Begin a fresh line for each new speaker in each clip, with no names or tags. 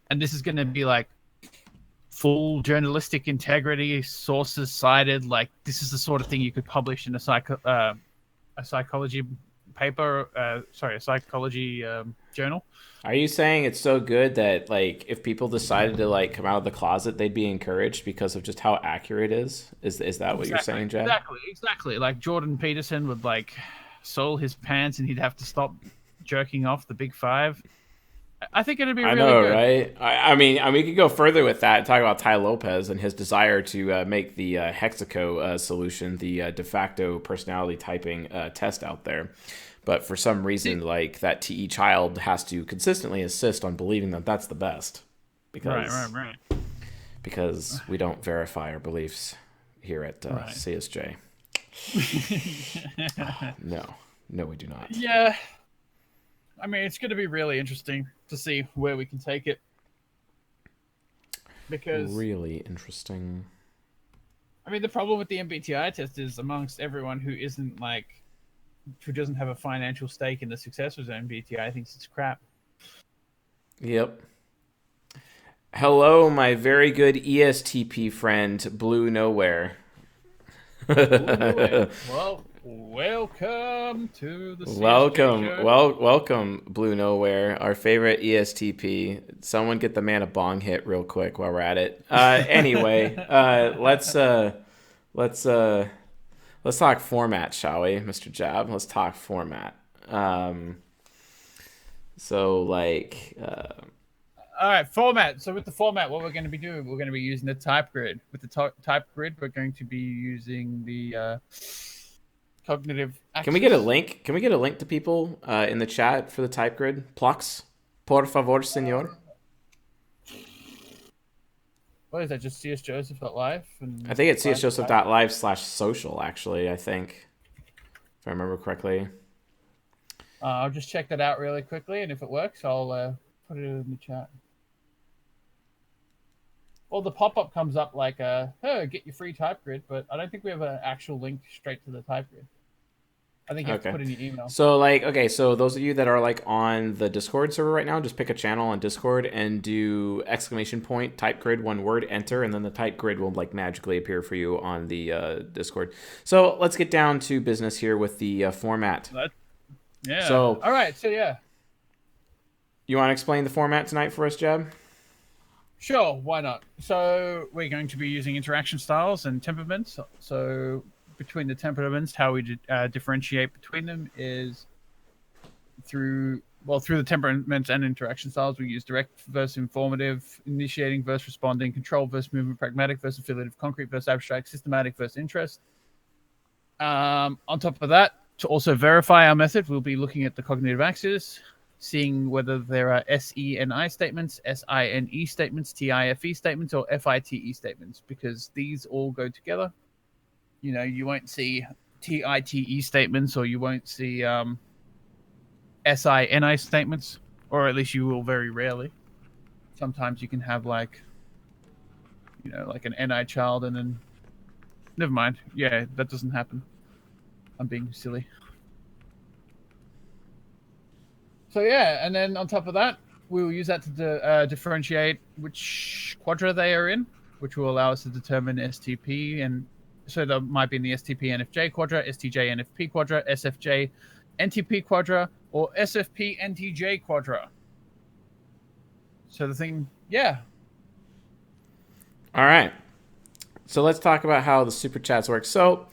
and this is going to be like full journalistic integrity, sources cited. Like this is the sort of thing you could publish in a psychology paper. A psychology journal.
Are you saying it's so good that like if people decided to like come out of the closet, they'd be encouraged because of just how accurate it is? Is that what you're
Exactly,
saying, Jeb?
exactly. Like Jordan Peterson would like sole his pants and he'd have to stop jerking off the big five. I think it'd be
I
really
know,
good.
right? I mean, we could go further with that and talk about Ty Lopez and his desire to make the Hexaco solution the de facto personality typing test out there. But for some reason,
See,
like that TE child has to consistently insist on believing that that's the best because
right.
because we don't verify our beliefs here at
Right.
CSJ. No, no, we do not.
Yeah, I mean, it's going to be really interesting to see where we can take it because,
Really interesting.
I mean, the problem with the MBTI test is amongst everyone who doesn't have a financial stake in the success of MBTI thinks it's crap.
Yep. Hello, my very good ESTP friend, Blue Nowhere.
Blue nowhere. Well, welcome to the CSJ
Welcome,
show.
welcome, Blue Nowhere, our favorite ESTP. Someone get the man a bong hit real quick while we're at it. Anyway, let's let's talk format, shall we, Mr. Jab? Let's talk format. So like,
All right, format. So with the format, what we're going to be doing, we're going to be using the type grid. With the type grid, we're going to be using the cognitive
can we get a
axis.
link? Can we get a link to people in the chat for the type grid? Plux, por favor, señor.
What is that? Just csjoseph.live
I
and
think it's
find the type.
csjoseph.live/social, actually, I think. If I remember correctly.
I'll just check that out really quickly, and if it works, I'll put it in the chat. Well, the pop-up comes up like, "Oh, get your free type grid," but I don't think we have an actual link straight to the type grid. I think you have to
Okay.
put in your email.
So like okay, so those of you that are like on the Discord server right now, just pick a channel on Discord and do exclamation point type grid one word enter, and then the type grid will like magically appear for you on the Discord. So let's get down to business here with the format.
That, yeah.
So
All right. So yeah.
you want to explain the format tonight for us, Jeb?
Sure, why not? So we're going to be using interaction styles and temperaments. So between the temperaments, how we differentiate between them is through the temperaments and interaction styles. We use direct versus informative, initiating versus responding, control versus movement, pragmatic versus affiliative, concrete versus abstract, systematic versus interest. On top of that, to also verify our method, we'll be looking at the cognitive axis, seeing whether there are SENI statements, SINE statements, TIFE statements, or FITE statements, because these all go together. You know, you won't see TITE statements or you won't see SINI statements, or at least you will very rarely. Sometimes you can have like, you know, like an NI child and then, never mind. Yeah, that doesn't happen. I'm being silly. So yeah, and then on top of that, we will use that to differentiate which quadra they are in, which will allow us to determine STP. And so that might be in the STP NFJ quadra, STJ NFP quadra, SFJ NTP quadra, or SFP NTJ quadra. So the thing, yeah.
All right. So let's talk about how the super chats work. So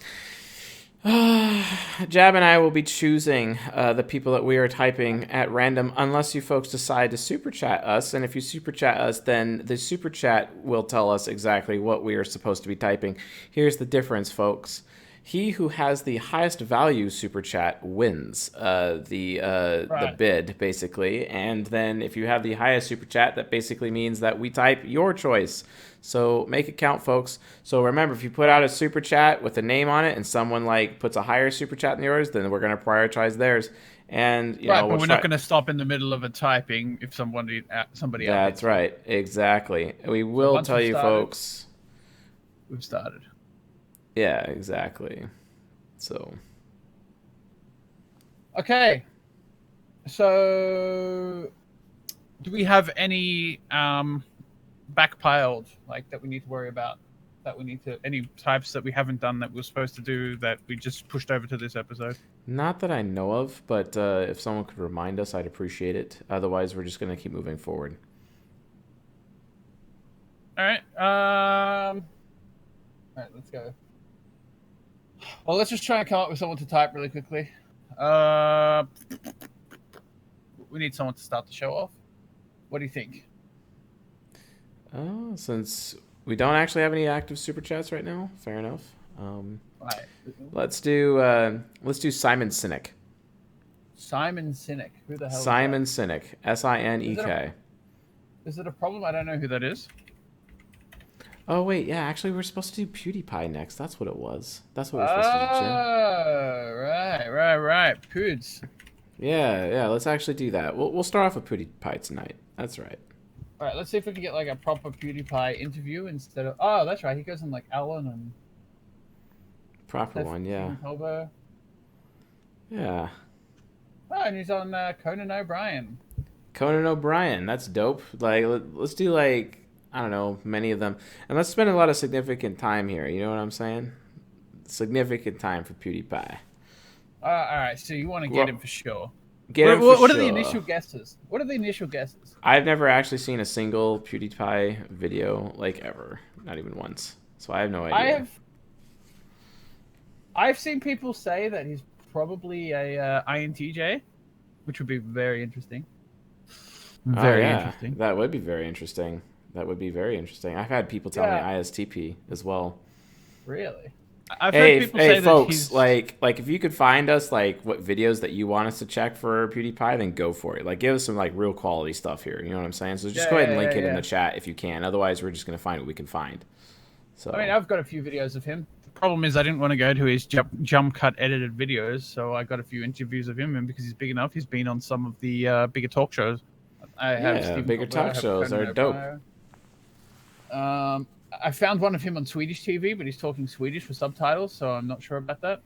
Jab and I will be choosing the people that we are typing at random unless you folks decide to super chat us. And if you super chat us, then the super chat will tell us exactly what we are supposed to be typing. Here's the difference, folks. He who has the highest value super chat wins the
Right.
bid, basically. And then if you have the highest super chat, that basically means that we type your choice. So make it count, folks. So remember, if you put out a super chat with a name on it and someone like puts a higher super chat than yours, then we're going to prioritize theirs. And you know
Right,
we'll
but we're not
try.
going to stop in the middle of a typing if somebody
That's
outbids you.
right, exactly. We
So
will
once
tell
we've
you,
started,
folks.
we've started.
Yeah, exactly. So
Okay. So Do we have any backpiled, like, that we need to worry about? That we need to, any types that we haven't done that we're supposed to do that we just pushed over to this episode?
Not that I know of, but if someone could remind us, I'd appreciate it. Otherwise, we're just going to keep moving forward.
All right. All right, let's go. Well, let's just try and come up with someone to type really quickly. We need someone to start the show off. What do you think?
Since we don't actually have any active super chats right now, fair enough.
Right.
Let's do Simon Sinek.
Simon Sinek. Who the hell?
Simon Sinek. Sinek.
Is it a problem? I don't know who that is.
Oh wait, yeah. Actually, we're supposed to do PewDiePie next. That's what it was. That's what we're supposed to do, Jim.
Oh, right. Pewds.
Yeah. Let's actually do that. We'll start off with PewDiePie tonight. That's right.
All right. Let's see if we can get like a proper PewDiePie interview instead of. Oh, that's right. He goes on like Ellen and.
Proper one, yeah.
Colbert.
Yeah.
Oh, and he's on Conan O'Brien.
Conan O'Brien. That's dope. Like, let's do like, I don't know, many of them, and let's spend a lot of significant time here. You know what I'm saying? Significant time for PewDiePie.
All right. So you want to get him for sure.
What
are the initial guesses? What are the initial guesses?
I've never actually seen a single PewDiePie video, like, ever. Not even once. So I have no idea.
I've seen people say that he's probably a INTJ, which would be very interesting.
Very interesting. That would be very interesting. I've had people tell me ISTP as well.
Really? I've heard people say
folks,
that
like if you could find us like what videos that you want us to check for PewDiePie, then go for it. Like, give us some like real quality stuff here. You know what I'm saying? So just go ahead and link it in the chat if you can. Otherwise, we're just gonna find what we can find. So
I mean, I've got a few videos of him. The problem is I didn't want to go to his jump cut edited videos, so I got a few interviews of him, and because he's big enough, he's been on some of the bigger talk shows.
Bigger talk shows are dope.
I found one of him on Swedish TV, but he's talking Swedish with subtitles, so I'm not sure about that.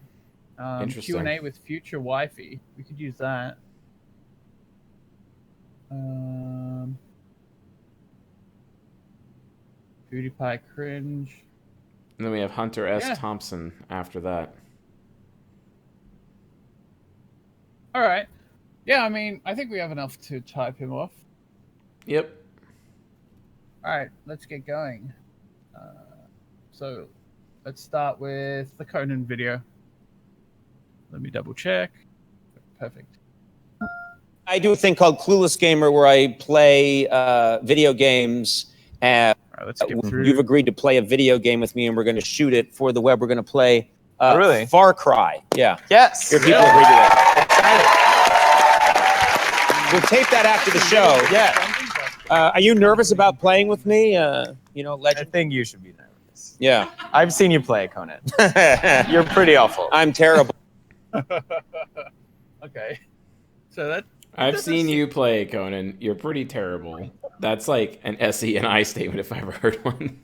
Interesting.
Q&A with future wifey. We could use that. PewDiePie cringe.
And then we have Hunter S. Thompson after that.
All right. Yeah, I mean, I think we have enough to type him off.
Yep.
All right, let's get going. So let's start with the Conan video. Let me double check. Perfect.
I do a thing called Clueless Gamer where I play video games. And
right, let's get through.
You've agreed to play a video game with me, and we're going to shoot it for the web. We're going to play
really?
Far Cry. Yeah.
Yes.
Your people agree to that. We'll tape that after the show.
Yeah.
Are you nervous about playing with me? Legend?
I think you should be nervous.
Yeah.
I've seen you play, Conan. You're pretty awful.
I'm terrible.
Okay. So that.
I've seen you play, Conan. You're pretty terrible. That's like an SE and I statement if I ever heard one.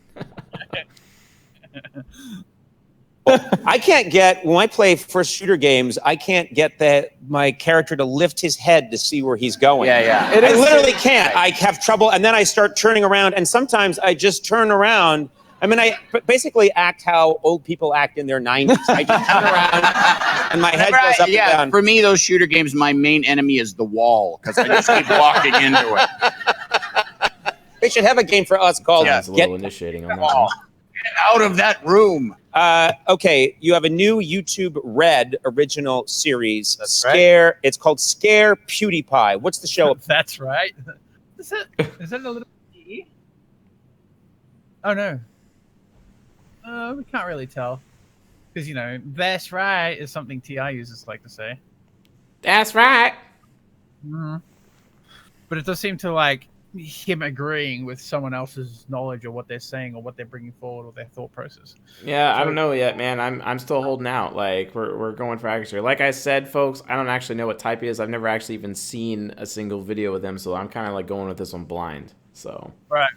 I can't get, when I play first shooter games, I can't get my character to lift his head to see where he's going.
Yeah.
I literally can't. I have trouble, and then I start turning around, and sometimes I just turn around. I mean, I basically act how old people act in their 90s. I just turn around, and my head goes up and down.
For me, those shooter games, my main enemy is the wall, because I just keep walking into it.
They should have a game for us called
a little initiating on that one.
Get out of that room.
Okay, you have a new YouTube Red original series.
That's
Scare. Right. It's called Scare PewDiePie. What's the show?
That's right. Is that a little E? Oh no. We can't really tell. Because, that's right is something TI users like to say.
That's right.
Mm-hmm. But it does seem to like him agreeing with someone else's knowledge or what they're saying or what they're bringing forward or their thought process.
Yeah, so, I don't know yet, man. I'm still holding out. Like we're going for accuracy. Like I said, folks, I don't actually know what type he is. I've never actually even seen a single video with him, so I'm kind of like going with this one blind. So
right.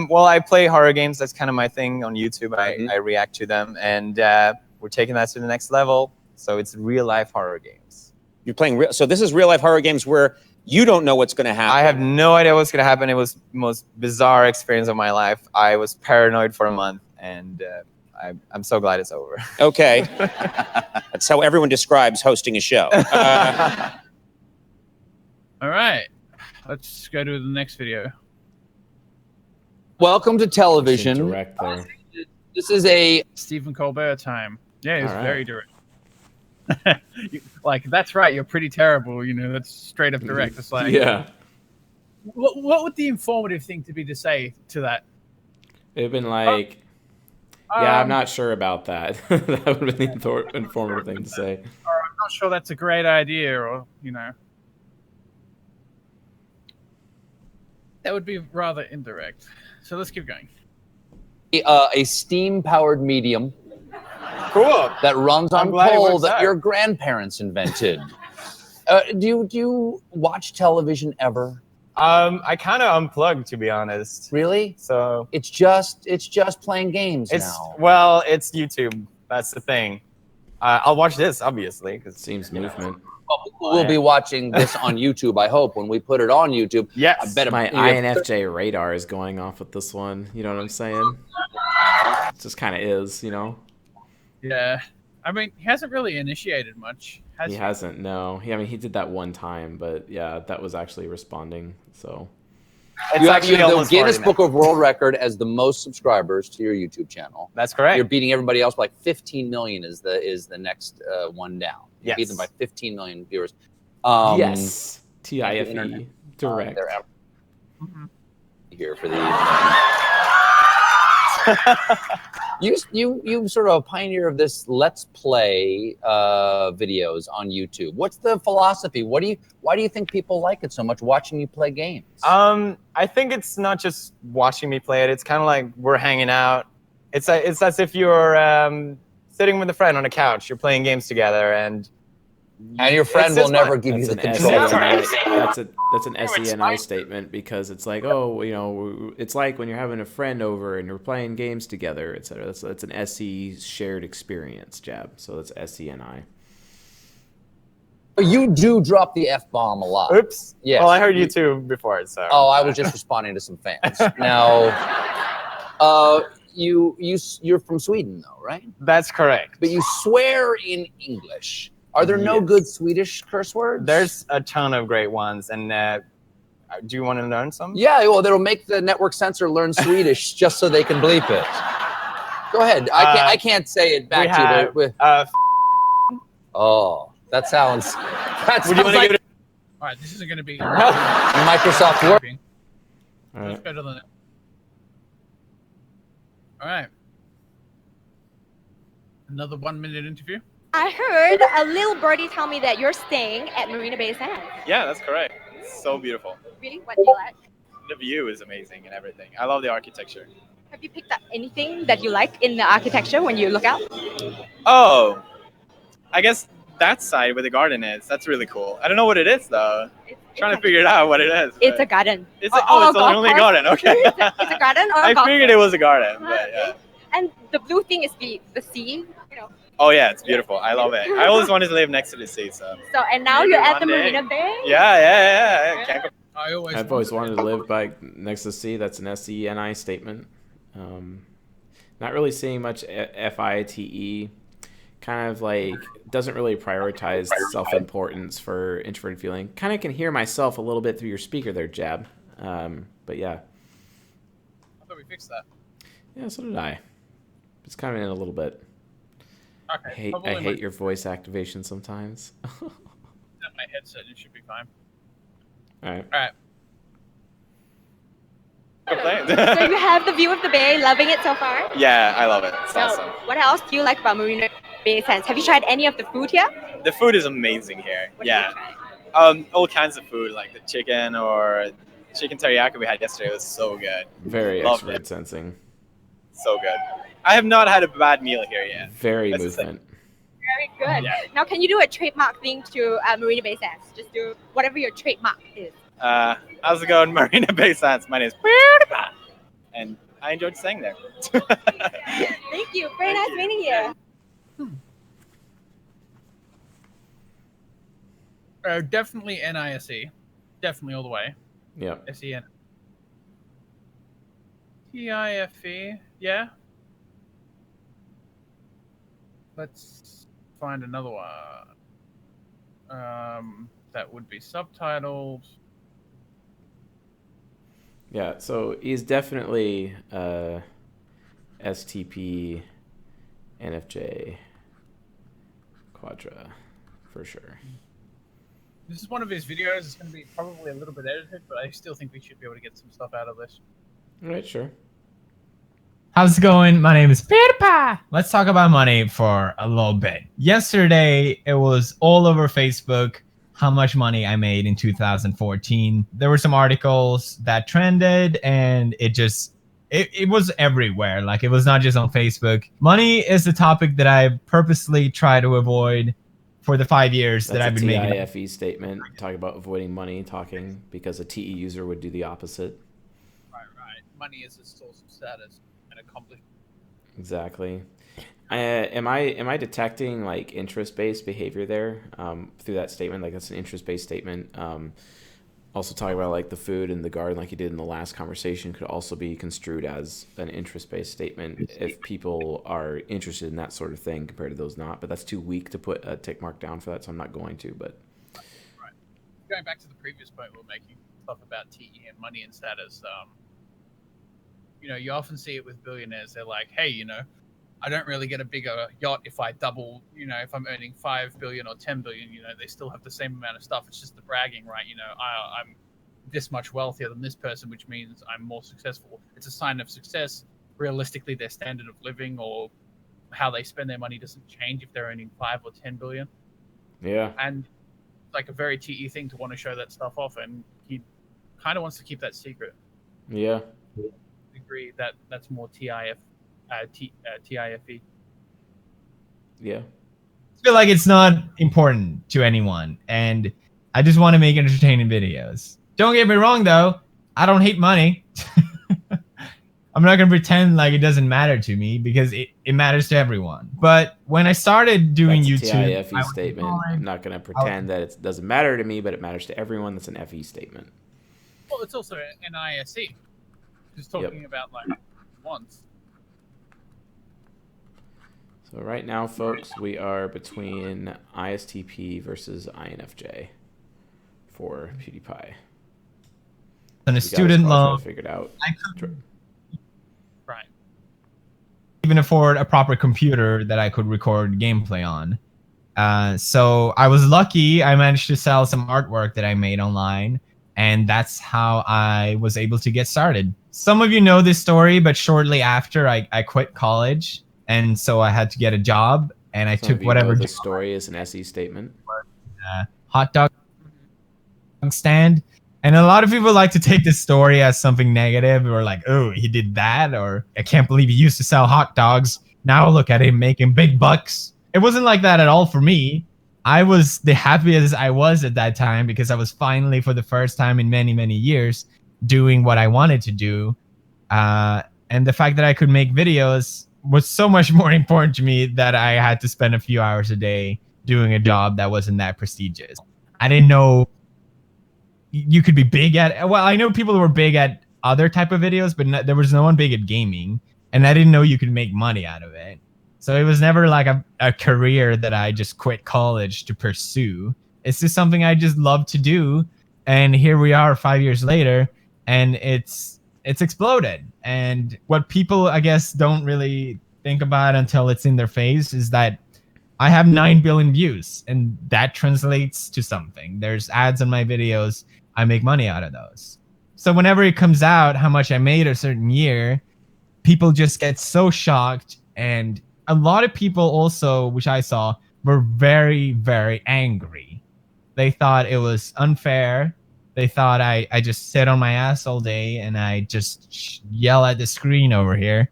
Well, I play horror games. That's kind of my thing on YouTube. I react to them, and we're taking that to the next level. So it's real life horror games.
You're playing so this is real life horror games where You don't know what's going to happen.
I have no idea what's going to happen. It was the most bizarre experience of my life. I was paranoid for a month, and I'm so glad it's over.
Okay. That's how everyone describes hosting a show.
All right. Let's go to the next video.
Welcome to television.
Direct there.
This is a
Stephen Colbert time. Yeah, it's
All right.
very direct. Like, that's right, you're pretty terrible, you know, that's straight up direct. It's like,
Yeah.
What would the informative thing to be to say to that?
It'd been like, yeah, I'm not sure about that. That would have been the informative thing to say.
Or I'm not sure that's a great idea, or, you know. That would be rather indirect. So let's keep going.
a steam-powered medium
Cool.
that runs
I'm
on
glad it
coal
works
that
out.
your grandparents invented. Do you watch television ever?
I kind of unplugged, to be honest.
Really?
So
It's just playing games
it's
now.
well, it's YouTube. That's the thing. I'll watch this, obviously, because
Seems movement.
Well, people will be watching this on YouTube, I hope, when we put it on YouTube.
yes,
I bet
My
you have-
INFJ radar is going off with this one. You know what I'm saying? It just kind of is, you know?
Yeah. I mean, he hasn't really initiated much.
He hasn't, no. I mean, he did that one time, but yeah, that was actually responding, so.
it's
you have
actually
the
almost
Guinness
40 now.
Book of World Record as the most subscribers to your YouTube channel.
That's correct.
You're beating everybody else by like 15 million is the next one down. You
Yes.
beat them by 15 million viewers.
Yes. TIFE.
internet.
Direct.
They're out
Mhm.
here for the you sort of a pioneer of this let's play videos on YouTube. What's the philosophy? Why do you think people like it so much, watching you play games?
I think it's not just watching me play it. It's kind of like we're hanging out. It's as if you're sitting with a friend on a couch. You're playing games together, and
your friend
it's
will
just
never
fun.
give you the
That's
control.
an SENI statement, because it's like, oh, you know, it's like when you're having a friend over and you're playing games together, etc. That's an SE shared experience, Jab. So that's SENI.
You do drop the F-bomb a lot.
oops.
Yes.
Well, I heard you two before, so.
Oh, I was just responding to some fans. Now, you're from Sweden, though, right?
That's correct.
But you swear in English. Are there no
Yes.
good Swedish curse words?
There's a ton of great ones, and do you want to learn some?
Yeah, well, that'll make the network censor learn Swedish just so they can bleep it. Go ahead. I can't say it back to you. But, oh, that sounds. That
Would you
sounds
want to
like
give it?
All right, this isn't going to be.
Microsoft Word.
All right.
Let's go to the. All right. Another 1 minute interview.
I heard a little birdie tell me that you're staying at Marina Bay Sands.
Yeah, that's correct. It's so beautiful.
Really? What do you like?
The view is amazing and everything. I love the architecture.
Have you picked up anything that you like in the architecture when you look out?
Oh, I guess that side where the garden is. That's really cool. I don't know what it is though. Trying to figure it out what it is.
It's
but
a garden.
It's
Or-
a, oh,
or
it's
golf
only a
course.
garden. Okay.
It's a garden or a
I
golf
figured
course.
it was a garden, but yeah.
And the blue thing is the sea, you know.
Oh yeah, it's beautiful. I love it. I always wanted to live next to the sea, so.
So and now
Maybe
you're at the
one day.
Marina Bay.
Yeah. Can't go-
I've always wanted to live by next to the sea. That's an SENI statement. Not really seeing much FITE. Kind of like doesn't really prioritize self-importance for introverted feeling. Kind of can hear myself a little bit through your speaker there, Jab. But yeah.
I thought we fixed that.
Yeah, so did I. It's coming in a little bit.
Okay.
I hate your voice activation sometimes.
My headset. It should be fine.
All right.
All right.
So you have the view of the bay, loving it so far.
Yeah, I love it. It's
So
awesome.
what else do you like about Marina Bay Sands? Have you tried any of the food here?
The food is amazing here.
What have
Yeah.
you tried?
All kinds of food like the chicken or chicken teriyaki we had yesterday was so good.
Very
Loved
extrovert
it.
sensing.
So good. I have not had a bad meal here yet.
Very
That's the thing.
movement.
Very good.
Yeah.
Now, can you do a trademark thing to Marina Bay Sands? Just do whatever your trademark is.
How's it going, Marina Bay Sands? My name is PewDiePie, and I enjoyed staying there.
Thank you. Very nice meeting you.
Definitely NISE. definitely all the way.
Yep.
SEN. TIFE, yeah. Let's find another one. That would be subtitled.
Yeah, so he's definitely STP, NFJ, Quadra, for sure.
This is one of his videos. It's going to be probably a little bit edited, but I still think we should be able to get some stuff out of this.
All right, sure.
How's it going? My name is PewDiePie. Let's talk about money for a little bit. Yesterday, it was all over Facebook how much money I made in 2014. There were some articles that trended, and it was everywhere. Like, it was not just on Facebook. Money is the topic that I purposely try to avoid for the 5 years that I've been making.
That's a TIFE statement. Talk about avoiding money talking, because a TE user would do the opposite.
Right. Money is a source of status and accomplishment.
Exactly. Am I detecting like interest-based behavior there through that statement? Like, that's an interest-based statement. Also talking about like the food and the garden, like you did in the last conversation, could also be construed as an interest-based statement if people are interested in that sort of thing compared to those not. But that's too weak to put a tick mark down for that, so I'm not going to. But
right. Going back to the previous point we were making, stuff about TE and money and status. You often see it with billionaires. They're like, hey, I don't really get a bigger yacht if I double, if I'm earning 5 billion or 10 billion, they still have the same amount of stuff. It's just the bragging, right? I'm this much wealthier than this person, which means I'm more successful. It's a sign of success. Realistically, their standard of living or how they spend their money doesn't change if they're earning 5 or 10 billion.
Yeah.
And it's like a very TE thing to want to show that stuff off, and he kind of wants to keep that secret.
Yeah.
Agree that that's more TIFE.
Yeah.
I feel like it's not important to anyone, and I just want to make entertaining videos. Don't get me wrong, though. I don't hate money. I'm not going to pretend like it doesn't matter to me, because it matters to everyone. But when I started doing
that's a
YouTube...
TIFE statement. I'm not going to pretend that it doesn't matter to me, but it matters to everyone. That's an FE statement.
Well, it's also an ISE. Just talking about like wants.
So right now, folks, we are between ISTP versus INFJ for PewDiePie.
And a student loan,
figured out.
I could
right.
even afford a proper computer that I could record gameplay on. So I was lucky. I managed to sell some artwork that I made online, and that's how I was able to get started. Some of you know this story, but shortly after, I quit college. And so I had to get a job, and I took whatever.
The story is an SE statement.
Hot dog stand, and a lot of people like to take this story as something negative, or like, oh, he did that, or I can't believe he used to sell hot dogs. Now look at him making big bucks. It wasn't like that at all for me. I was the happiest I was at that time, because I was finally, for the first time in many, many years, doing what I wanted to do, and the fact that I could make videos was so much more important to me that I had to spend a few hours a day doing a job that wasn't that prestigious. I didn't know you could be big at... Well, I know people who were big at other type of videos, but there was no one big at gaming, and I didn't know you could make money out of it. So it was never like a career that I just quit college to pursue. It's just something I just love to do, and here we are 5 years later, and it's exploded. And what people, I guess, don't really think about until it's in their face is that I have 9 billion views, and that translates to something. There's ads on my videos. I make money out of those. So whenever it comes out how much I made a certain year, people just get so shocked. And a lot of people also, which I saw, were very, very angry. They thought it was unfair. They thought I just sit on my ass all day and I just yell at the screen over here,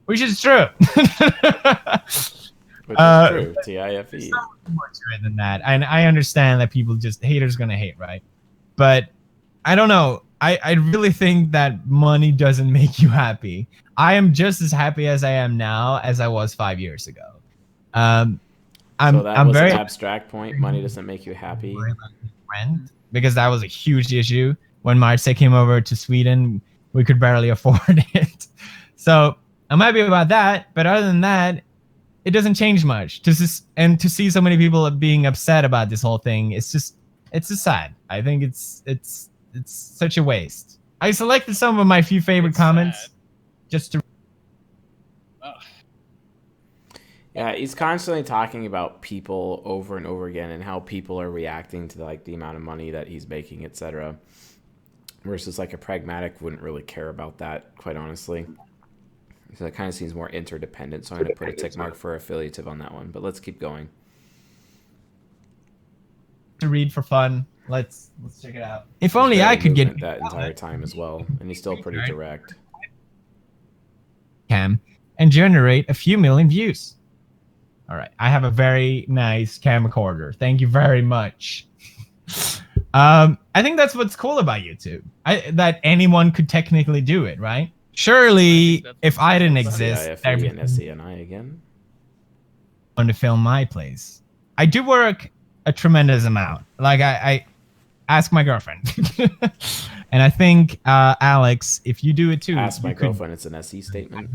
which is true.
Which is true, TIFE.
There's so more to it than that. And I understand that people just, haters gonna hate, right? But I don't know. I really think that money doesn't make you happy. I am just as happy as I am now as I was 5 years ago.
So that was an abstract point. Money doesn't make you happy.
Friend, because that was a huge issue. When Marzia came over to Sweden, we could barely afford it. So I'm happy about that. But other than that, it doesn't change much. To see so many people being upset about this whole thing, it's just sad. I think it's such a waste. I selected some of my few favorite comments just to.
Yeah, he's constantly talking about people over and over again and how people are reacting to like the amount of money that he's making, etc. Versus like a pragmatic wouldn't really care about that, quite honestly. So it kind of seems more interdependent. So I'm going to put a tick mark for affiliative on that one. But let's keep going.
To read for fun. Let's check it out. If only I could get
that entire time as well, and he's still pretty direct.
Cam and generate a few million views. All right, I have a very nice camcorder. Thank you very much. I think that's what's cool about YouTube. That anyone could technically do it, right? Surely, if I didn't exist,
and SCNI again.
On to film my plays. I do work a tremendous amount. Like I ask my girlfriend, and I think Alex, if you do it too.
Ask my girlfriend. It's an SE statement.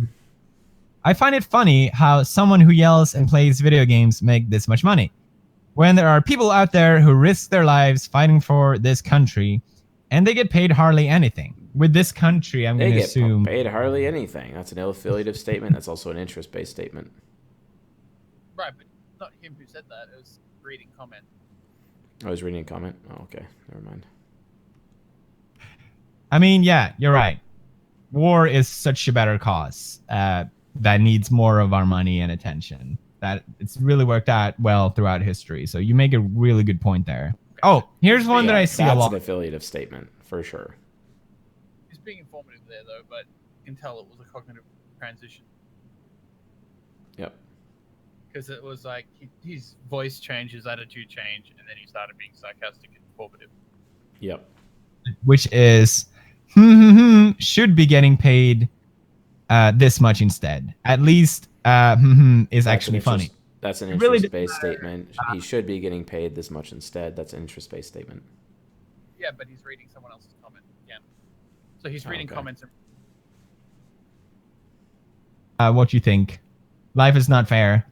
I find it funny how someone who yells and plays video games make this much money, when there are people out there who risk their lives fighting for this country, and they get paid hardly anything. With this country, I'm going to assume
paid hardly anything. That's an ill-affiliative statement. That's also an interest-based statement.
Right, but not him who said that. It was reading comment.
I was reading a comment. Oh, okay, never mind.
I mean, yeah, you're right. War is such a better cause. That needs more of our money and attention. That it's really worked out well throughout history. So you make a really good point there. Oh, here's one that I see a lot.
That's an affiliative statement for sure.
He's being informative there though, but you can tell it was a cognitive transition.
Yep.
Because it was like his voice changed, his attitude changed, and then he started being sarcastic and informative.
Yep.
Which is should be getting paid this much instead. At least is actually funny.
That's an interest-based statement. He should be getting paid this much instead. That's an interest-based statement.
Yeah, but he's reading someone else's comment again. So he's reading comments.
What do you think? Life is not fair.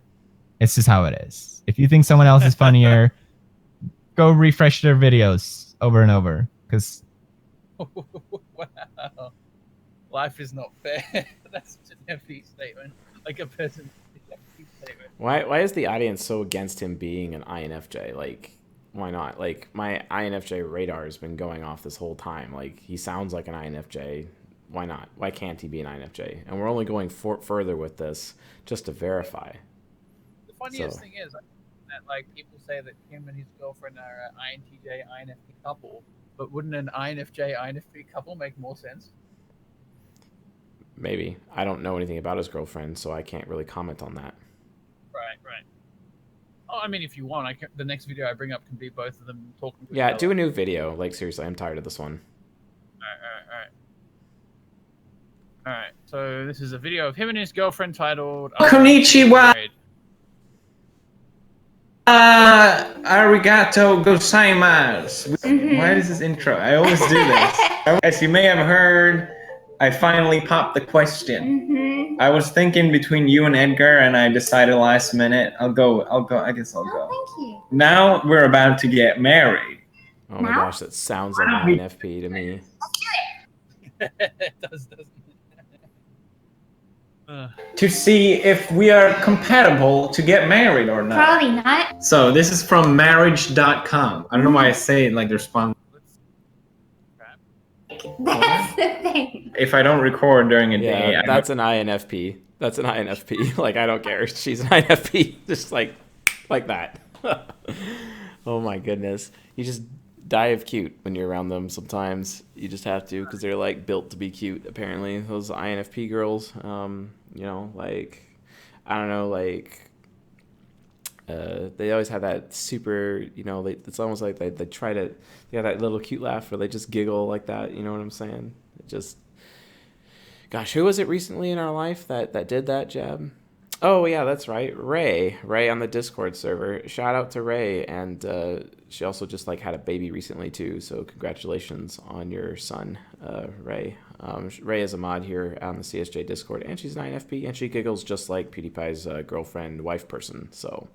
It's just how it is. If you think someone else is funnier, go refresh their videos over and over. Because
wow, life is not fair. That's such an FD statement. Like a person.
Why is the audience so against him being an INFJ? Like, why not? Like, my INFJ radar has been going off this whole time. Like, he sounds like an INFJ. Why not? Why can't he be an INFJ? And we're only going further with this just to verify.
The funniest thing is that, like, people say that him and his girlfriend are an INTJ, INFP couple, but wouldn't an INFJ, INFP couple make more sense?
Maybe. I don't know anything about his girlfriend, so I can't really comment on that.
Right. Oh, I mean, if you want, the next video I bring up can be both of them talking to each
Yeah,
other.
do a new video. Like, seriously, I'm tired of this one.
All right. So this is a video of him and his girlfriend titled
Konnichiwa. Arigato gozaimasu. Why is this intro? I always do this. As you may have heard, I finally popped the question. I was thinking between you and Edgar, and I decided last minute, I'll go. I guess I'll go.
Thank you.
Now we're about to get married.
Oh my gosh, that sounds like an INFP to me.
It does, doesn't it?
To see if we are compatible to get married or not.
Probably not.
So this is from marriage.com. I don't know why I say it like they're sponsored.
That's the thing.
If I don't record during a day,
Yeah, that's an INFP. That's an INFP. Like, I don't care. She's an INFP. Just like that. Oh my goodness. You just die of cute when you're around them sometimes. You just have to, because they're like built to be cute, apparently. Those INFP girls, you know, like, I don't know, like, they always have that super, you know, it's almost like they try to, they have that little cute laugh where they just giggle like that, you know what I'm saying? It just, gosh, who was it recently in our life that did that, Jeb? Oh yeah, that's right. Ray on the Discord server. Shout out to Ray, and she also just like had a baby recently too. So congratulations on your son, Ray. Ray is a mod here on the CSJ Discord, and she's 9FP, and she giggles just like PewDiePie's girlfriend, wife person. So,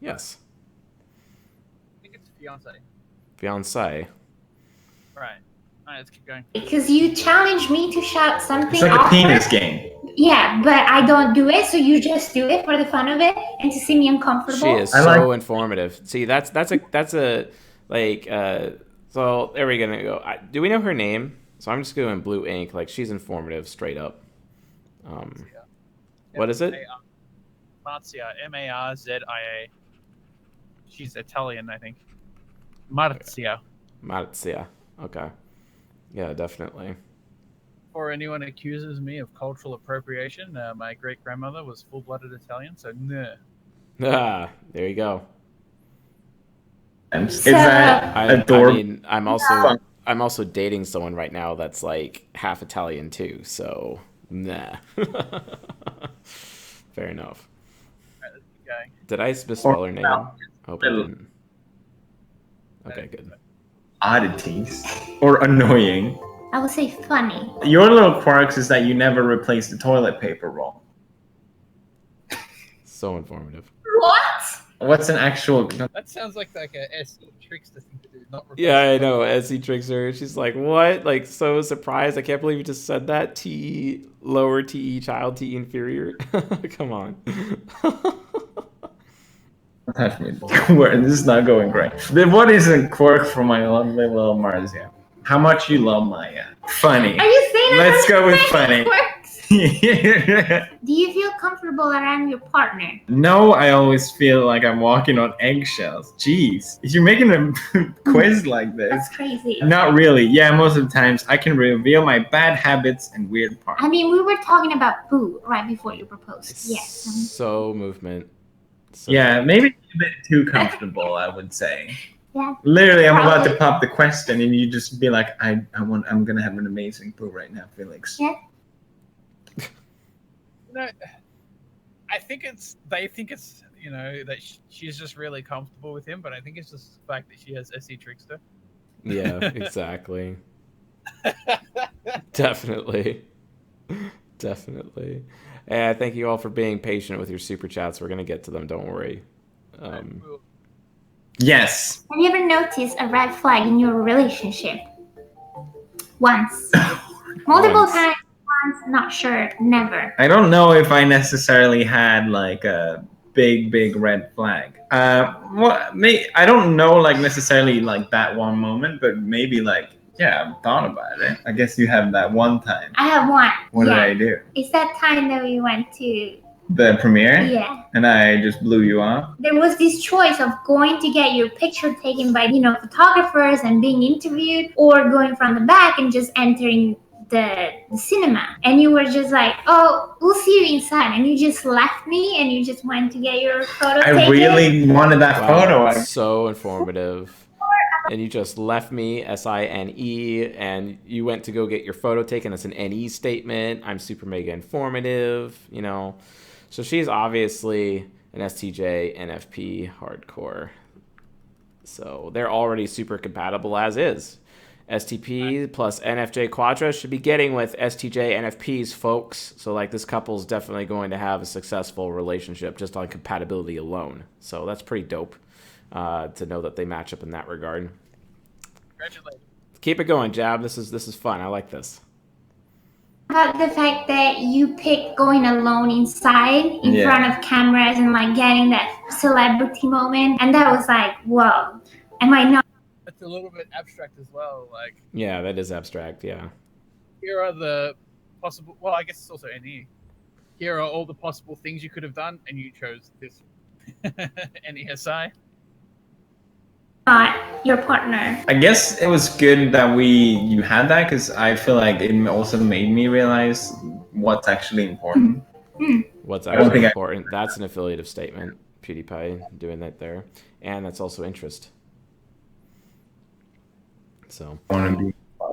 yes.
I think it's fiance.
Fiance.
Right. All right, let's keep going.
Because you challenge me to shout something.
It's like a
awkward.
penis game.
Yeah, but I don't do it, so you just do it for the fun of it and to see me uncomfortable.
She is so informative. See, that's a like. So there we go. Do we know her name? So I'm just going blue ink. Like she's informative, straight up. What is it?
Marzia, Marzia. She's Italian, I think. Marzia.
Marzia. Okay. Yeah, definitely.
Before anyone accuses me of cultural appropriation, my great grandmother was full-blooded Italian, so nah.
Ah, there you go.
Is that adorable?
I mean, I'm also dating someone right now that's like half Italian too, so nah. Fair enough.
All right, let's keep going.
Did I misspell her name? Hope I didn't. Okay, good.
Oddities or annoying.
I would say funny.
Your little quirks is that you never replace the toilet paper roll.
So informative.
What?
What's an actual?
That sounds like a SE trickster thing to do. Not
Yeah, I know. SE tricks her. She's like, what? Like, so surprised. I can't believe you just said that. T lower TE child, T inferior. Come on.
This is not going great. Then what is a quirk for my lovely little Marzia? How much you love Maya? Funny.
Are you saying
Let's go with funny.
Do you feel comfortable around your partner?
No, I always feel like I'm walking on eggshells. Jeez. If you're making a quiz like this.
That's crazy.
Not really. Yeah, most of the times I can reveal my bad habits and weird parts.
I mean, we were talking about poo right before you proposed. Yes.
So movement. So
yeah, maybe a bit too comfortable, I would say.
Yeah.
Literally, I'm about to pop the question, and you just be like, I'm gonna have an amazing poo right now, Felix.
Yeah.
No, I think they think it's that she's just really comfortable with him, but I think it's just the fact that she has SE trickster.
Yeah, exactly. Definitely. Thank you all for being patient with your super chats. We're gonna get to them. Don't worry.
Yes.
Have you ever noticed a red flag in your relationship? Once. Multiple times. Once. Not sure. Never.
I don't know if I necessarily had like a big red flag. I don't know like necessarily like that one moment, but maybe like. Yeah, I've thought about it. I guess you have that one time.
I have one.
What did I do?
It's that time that we went to
the premiere?
Yeah.
And I just blew you off?
There was this choice of going to get your picture taken by, photographers and being interviewed, or going from the back and just entering the cinema. And you were just like, oh, we'll see you inside. And you just left me and you just went to get your photo taken.
I really wanted that photo.
So informative. And you just left me, SINE, and you went to go get your photo taken. That's an NE statement. I'm super mega informative, So she's obviously an STJ, NFP, hardcore. So they're already super compatible as is. STP plus NFJ Quadra should be getting with STJ, NFPs, folks. So this couple's definitely going to have a successful relationship just on compatibility alone. So that's pretty dope. To know that they match up in that regard.
Congratulations.
Keep it going, Jab. This is fun. I like this.
About the fact that you picked going alone inside in front of cameras and getting that celebrity moment, and that was whoa. Am I not?
It's a little bit abstract as well.
Yeah, that is abstract. Yeah.
Here are the possible. Well, I guess it's also NE. Here are all the possible things you could have done, and you chose this. NESI.
Not your partner.
I guess it was good that you had that, because I feel like it also made me realize what's actually important.
What's actually important? That's an affiliative statement. PewDiePie doing that there, and that's also interest. So.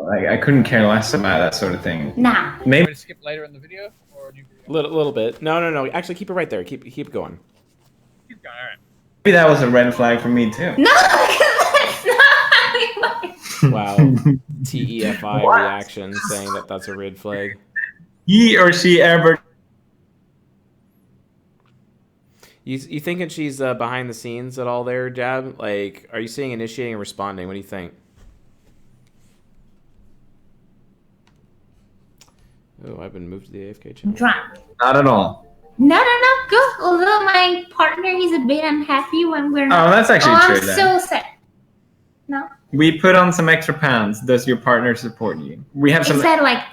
I couldn't care less about that sort of thing.
Nah.
Maybe
Want to skip later in the video or do you?
Little bit. No. Actually, keep it right there. Keep going.
Keep going. All right.
maybe that was a red flag for me too.
No, that's not.
Wow. TEFI
What?
reaction saying that that's a red flag.
He or she ever.
You thinking she's behind the scenes at all there, Jab? Like, are you seeing initiating and responding? What do you think? Oh, I've been moved to the AFK channel.
Drunk.
Not at all.
No, go. Although my partner is a bit unhappy when we're not.
Oh, that's actually true
I'm
then.
so sad. No.
We put on some extra pounds. Does your partner support you? We have some.
Is that like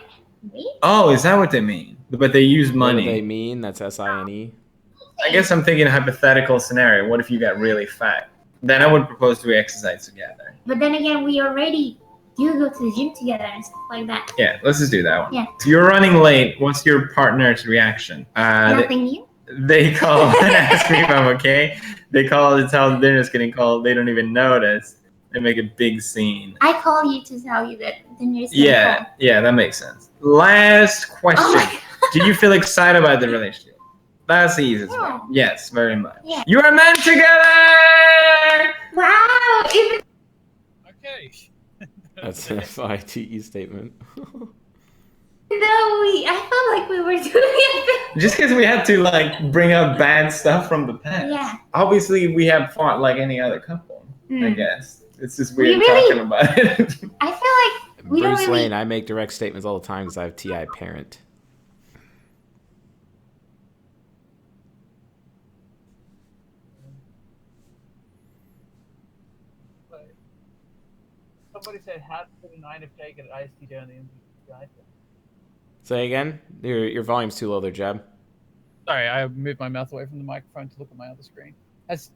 me?
Oh, is that what they mean? But they use
What do
money.
they mean? That's SINE.
I guess I'm thinking a hypothetical scenario. What if you got really fat? Then I would propose we exercise together.
But then again, we already do go to the gym together and stuff like that.
Yeah, let's just do that one.
Yeah.
If you're running late, what's your partner's reaction?
Nothing new.
They call and ask me if I'm okay. They call to tell the dinner's getting called. They don't even notice. They make a big scene.
I call you to tell you that the news.
Yeah, that makes sense. Last question.
Oh
Do you feel excited about the relationship? That's the easiest
Yeah.
one. Yes, very much.
Yeah.
You are meant together!
Wow. Even
Okay.
That's an FITE statement.
though I felt like we were doing it.
Just because we had to like bring up bad stuff from the past.
Yeah.
Obviously, we have fought like any other couple. I guess it's just
We
weird
really-
talking about it.
I feel like we don't
Bruce
really.
Wayne, I make direct statements all the time because I have TI parent.
Somebody said, how to put an INFJ get an ISTJ on the MBTI?
Say again? Your volume's too low there, Jab.
Sorry, I moved my mouth away from the microphone to look at my other screen. Has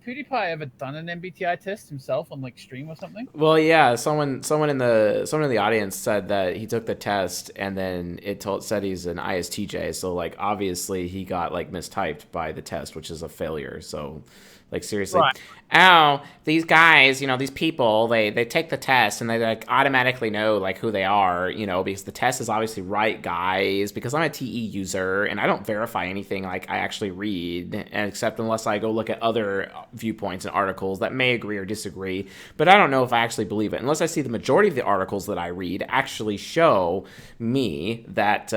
PewDiePie ever done an MBTI test himself on like stream or something?
Well, yeah, someone in the audience said that he took the test and then said he's an ISTJ. So like obviously he got like mistyped by the test, which is a failure. So like seriously.
Right.
Oh, these guys, these people, they take the test and they like automatically know like who they are, because the test is obviously right, guys, because I'm a TE user and I don't verify anything like I actually read, except unless I go look at other viewpoints and articles that may agree or disagree, but I don't know if I actually believe it unless I see the majority of the articles that I read actually show me that,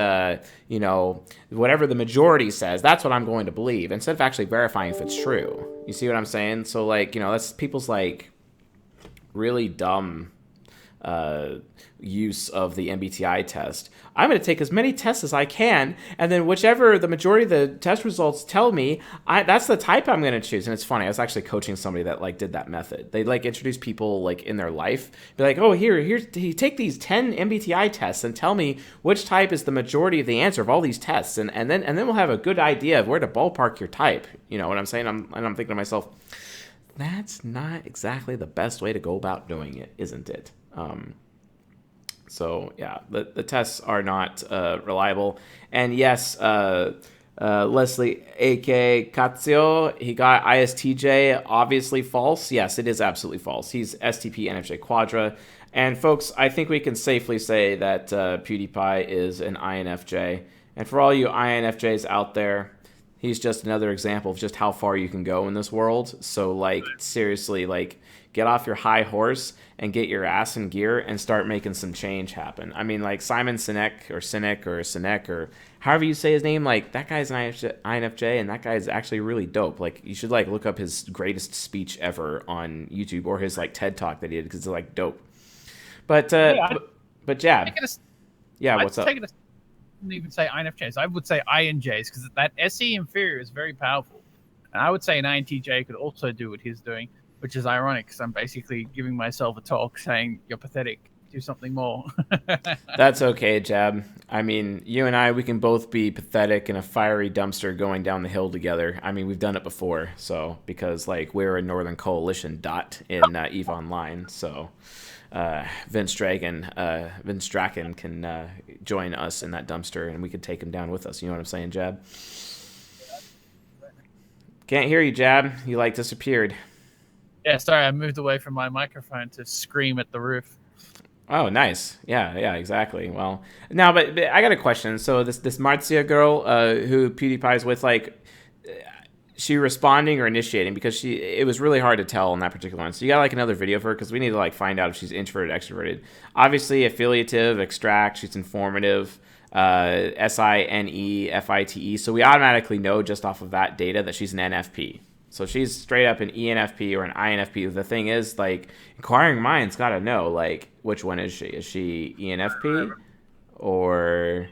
whatever the majority says, that's what I'm going to believe instead of actually verifying if it's true. You see what I'm saying? So like, that's people's like really dumb use of the MBTI test. I'm going to take as many tests as I can, and then whichever the majority of the test results tell me, that's the type I'm going to choose. And it's funny, I was actually coaching somebody that like did that method. They like introduce people like in their life, be like, oh, here's take these 10 MBTI tests and tell me which type is the majority of the answer of all these tests, and then we'll have a good idea of where to ballpark your type. You know what I'm saying? I'm thinking to myself, that's not exactly the best way to go about doing it, isn't it? So yeah, the tests are not reliable. And yes, Leslie, A.K. Katsio, he got ISTJ, obviously false. Yes, it is absolutely false. He's STP NFJ Quadra. And folks, I think we can safely say that PewDiePie is an INFJ. And for all you INFJs out there, he's just another example of just how far you can go in this world. So like, seriously, like, get off your high horse and get your ass in gear and start making some change happen. I mean, like Simon Sinek or however you say his name, like that guy's an INFJ and that guy's actually really dope. Like you should like look up his greatest speech ever on YouTube or his like TED talk that he did because it's like dope. But Jab, yeah, what's up?
I wouldn't even say INFJs. I would say INJs because that SE inferior is very powerful. And I would say an INTJ could also do what he's doing, which is ironic because I'm basically giving myself a talk saying you're pathetic. Do something more.
That's okay, Jab. I mean, you and I, we can both be pathetic in a fiery dumpster going down the hill together. I mean, we've done it before. So because like we're a Northern Coalition dot in EVE Online, so Vince Draken can join us in that dumpster and we could take him down with us. You know what I'm saying, Jab? Can't hear you, Jab. You like disappeared.
Yeah, sorry, I moved away from my microphone to scream at the roof.
Oh, nice. Yeah, exactly. Well, now, but I got a question. So this Marzia girl, who PewDiePie's with, like, she responding or initiating? Because it was really hard to tell on that particular one. So you got like another video of her, because we need to like find out if she's introverted, extroverted. Obviously, affiliative, extract. She's informative. SINEFITE. So we automatically know just off of that data that she's an NFP. So she's straight up an ENFP or an INFP. The thing is, like, inquiring minds got to know, like, which one is she? Is she ENFP or